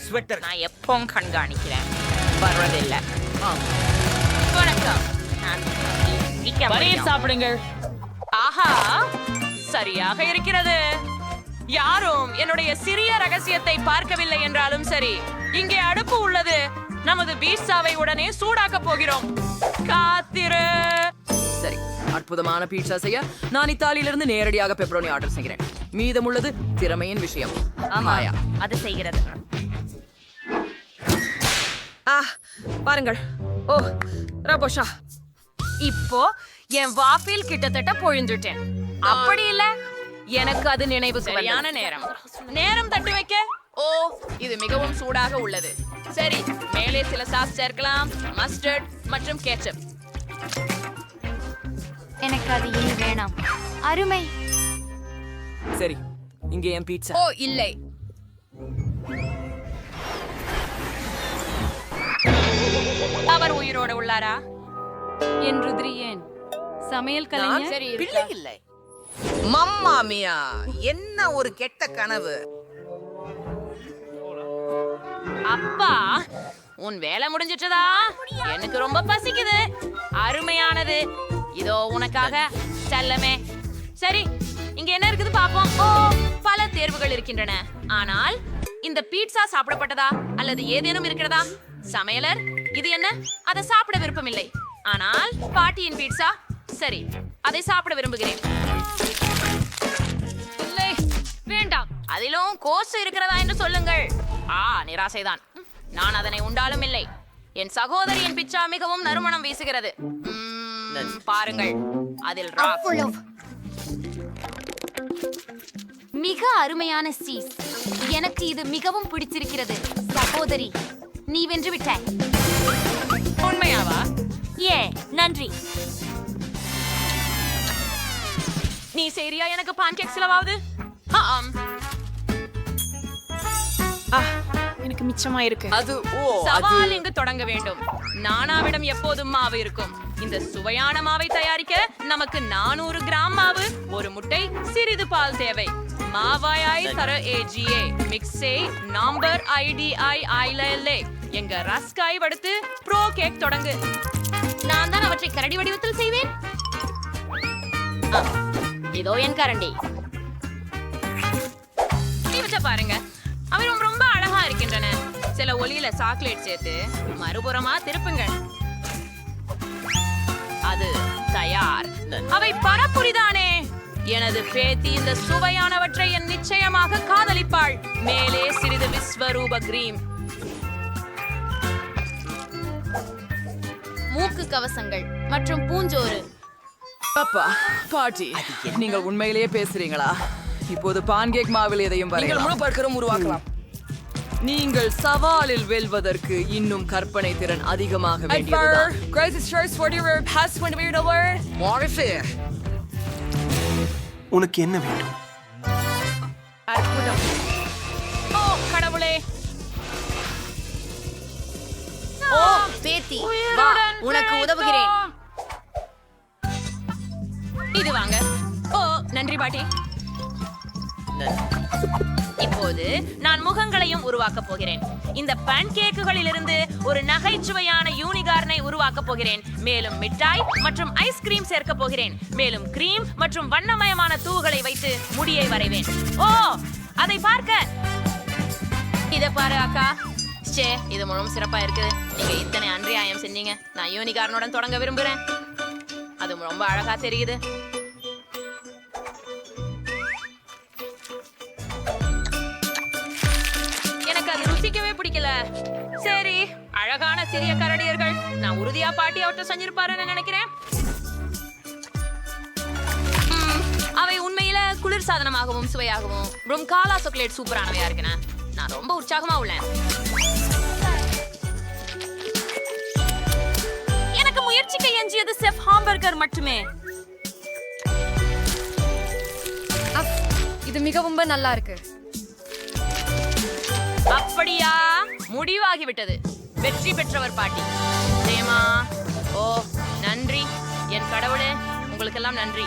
ஸ்வெட்டர் நான் எப்பவும் கண்காணிக்கிறேன். பரவாயில்லை. வணக்கம். நான் சாப்பிடுங்கள். ஆஹா, சரியாக இருக்கிறது. யாரும் என்னுடைய சிறிய ரகசியத்தை பார்க்கவில்லை என்றாலும் சரி, இங்கே அடுப்பு உள்ளது. நமது பீட்சாவை உடனே சூடாக்க போகிறோம். காத்திரு. சரி, அற்புதமான பீட்சா செய்ய நான் இத்தாலியிலிருந்து நேரடியாக பெப்பரோனி ஆர்டர் செய்கிறேன். மீதமுள்ளது திறமையின் விஷயம். ஆமாயா, அது செய்கிறது. பாருங்கள். ஓ, ரபோஷா. இப்போ என் வாஃபில் கிட்டத்தட்ட பொழிந்துட்டேன். அப்படி இல்ல, எனக்கு அது நினைவு. சரியான நேரம் தட்டு வைக்க. ஓ, இது மிகவும் சூடாக உள்ளது. சரி, மேலே சில சாஸ் சேர்க்கலாம். மஸ்டர்ட் மற்றும் கேச்சப். எனக்கு அது இனி வேணாம். அருமை. சரி, இங்கே என் பீட்சா. ஓ, இல்லை. அவர் உயிரோட உள்ளாரா? என் ருத்ரி ஏன் சமையல் கலைஞர்? சரி, பிள்ளை இல்லை. மம்மா மியா, என்ன ஒரு கெட்ட கனவு. அப்பா, உன் வேலை முடிஞ்சிட்டதா? எனக்கு ரொம்ப பசிக்குது. அருமையானது. இதோ உனக்காக செல்லமே. சரி, இங்க என்ன இருக்குது பாப்போம். ஓ, பல தேர்வுகள் இருக்கின்றன. ஆனால் இந்த பீட்சா சாப்பிடப்பட்டதா அல்லது ஏதேனும் இருக்கிறதா? சமையலர், இது என்ன? அதை சாப்பிட விருப்பமில்லை. ஆனால் பாட்டியின் பீட்சா, சரி, அதை சாப்பிட விரும்புகிறேன். இல்லை, வேண்டாம். அதிலும் கோசு இருக்கிறதா என்று சொல்லுங்கள். நிராசைதான். நான் அதனை உண்டாலும் இல்லை. என் சகோதரியின் பிச்சா மிகவும் நறுமணம் வீசுகிறது. பாருங்கள், அதில் மிக அருமையான சீஸ். எனக்கு இது மிகவும் பிடிச்சிருக்கிறது. சகோதரி, நீ வென்று விட்டாய். உண்மையாவா? நன்றி. நீ சரியா எனக்கு பான்கேக் செலவாவது? எனக்கு மிச்சமா இருக்கு. அது சவால் இங்கு தொடங்க வேண்டும். நானாவிடம் எப்போதும் மாவு இருக்கும். இந்த சுவையான மாவை தயாரிக்க நமக்கு 400 கிராம் மாவு, ஒரு முட்டை, சிறிது பால் தேவை. மாவாய் தர ஏஜிஏ மிக்ஸே நம்பர் ஐடிஐ ஐலே எங்க ரஸ்காய் வடுத்து ப்ரோ கேக் தொடங்கு. நான் தான் அவற்றை கரடி வடிவத்தில் செய்வேன். இதோ என் கரண்டி. இவற்றை பாருங்க, அவை ரொம்ப அழகா இருக்கின்றன. சில ஒலியில சாக்லேட் சேர்த்து மறுபுறமா திருப்புங்க. அது தயார். அவை பரப்புரிதானே. எனது பேத்தி இந்த சுவையானவற்றை என் நிச்சயமாக காதலிப்பாள். மேலே சிறிது விஸ்வரூப கிரீம். மூக்கு கவசங்கள் மற்றும் பூஞ்சோறு. அப்பா பாட்டி, நீங்கள் உண்மையிலேயே பேசுறீங்களா? இப்போது பான்கேக் மாவில் எதையும் நீங்கள் முழு பற்கரும் உருவாக்கலாம். நீங்கள் சவாலில் வெல்வதற்கு இன்னும் கற்பனை திறன் அதிகமாக வேண்டியதுதான். உனக்கு என்ன வேண்டும்? அற்புதம். ஓ கடவுளே. ஓ பேத்தி, வா உனக்கு உதவுகிறேன். இது வாங்க. ஓ நன்றி பாட்டி. இப்போது நான் முகங்களையும் உருவாக்க போகிறேன். இந்த பான்கேக்குகளிலிருந்து ஒரு நகைச்சுவையான யூனிகார்னை உருவாக்க போகிறேன். மேலும் மிட்டாய் மற்றும் ஐஸ்கிரீம் சேர்க்க போகிறேன். மேலும் கிரீம் மற்றும் வண்ணமயமான தூள்களை வைத்து முடியை வரைவேன். ஓ அதை பார்க்க. இத பாரு அக்கா. ச்சே, இது முழுவதும் சிறப்பா இருக்குது. நீங்க இத்தனை அன்றியாயம் செஞ்சீங்க. நான் யூனிகார்னுடன் தொடங்க விரும்புகிறேன். அது ரொம்ப அழகா தெரியுது. ருசிக்கவே பிடிக்கல. சரி, அழகான சிறிய கரடியர்கள். நான் உறுதியா பாட்டி அவற்றை செஞ்சிருப்பாருன்னு நினைக்கிறேன். அவை உண்மையில குளிர் சாதனமாகவும் சுவையாகவும் ரொம்ப காலா சாக்லேட் சூப்பரானவையா இருக்குன்னு நான் ரொம்ப உற்சாகமா உள்ளேன். எனக்கு முயற்சிக்க எஞ்சியது செஃப் ஹாம்பர்கர் மட்டுமே. இது மிகவும் நல்லா இருக்கு. அப்படியா? முடிவாகிவிட்டது. வெற்றி பெற்றவர் பாட்டி. ஜெயமா. ஓ நன்றி என் கடவுளே, உங்களுக்கெல்லாம் நன்றி.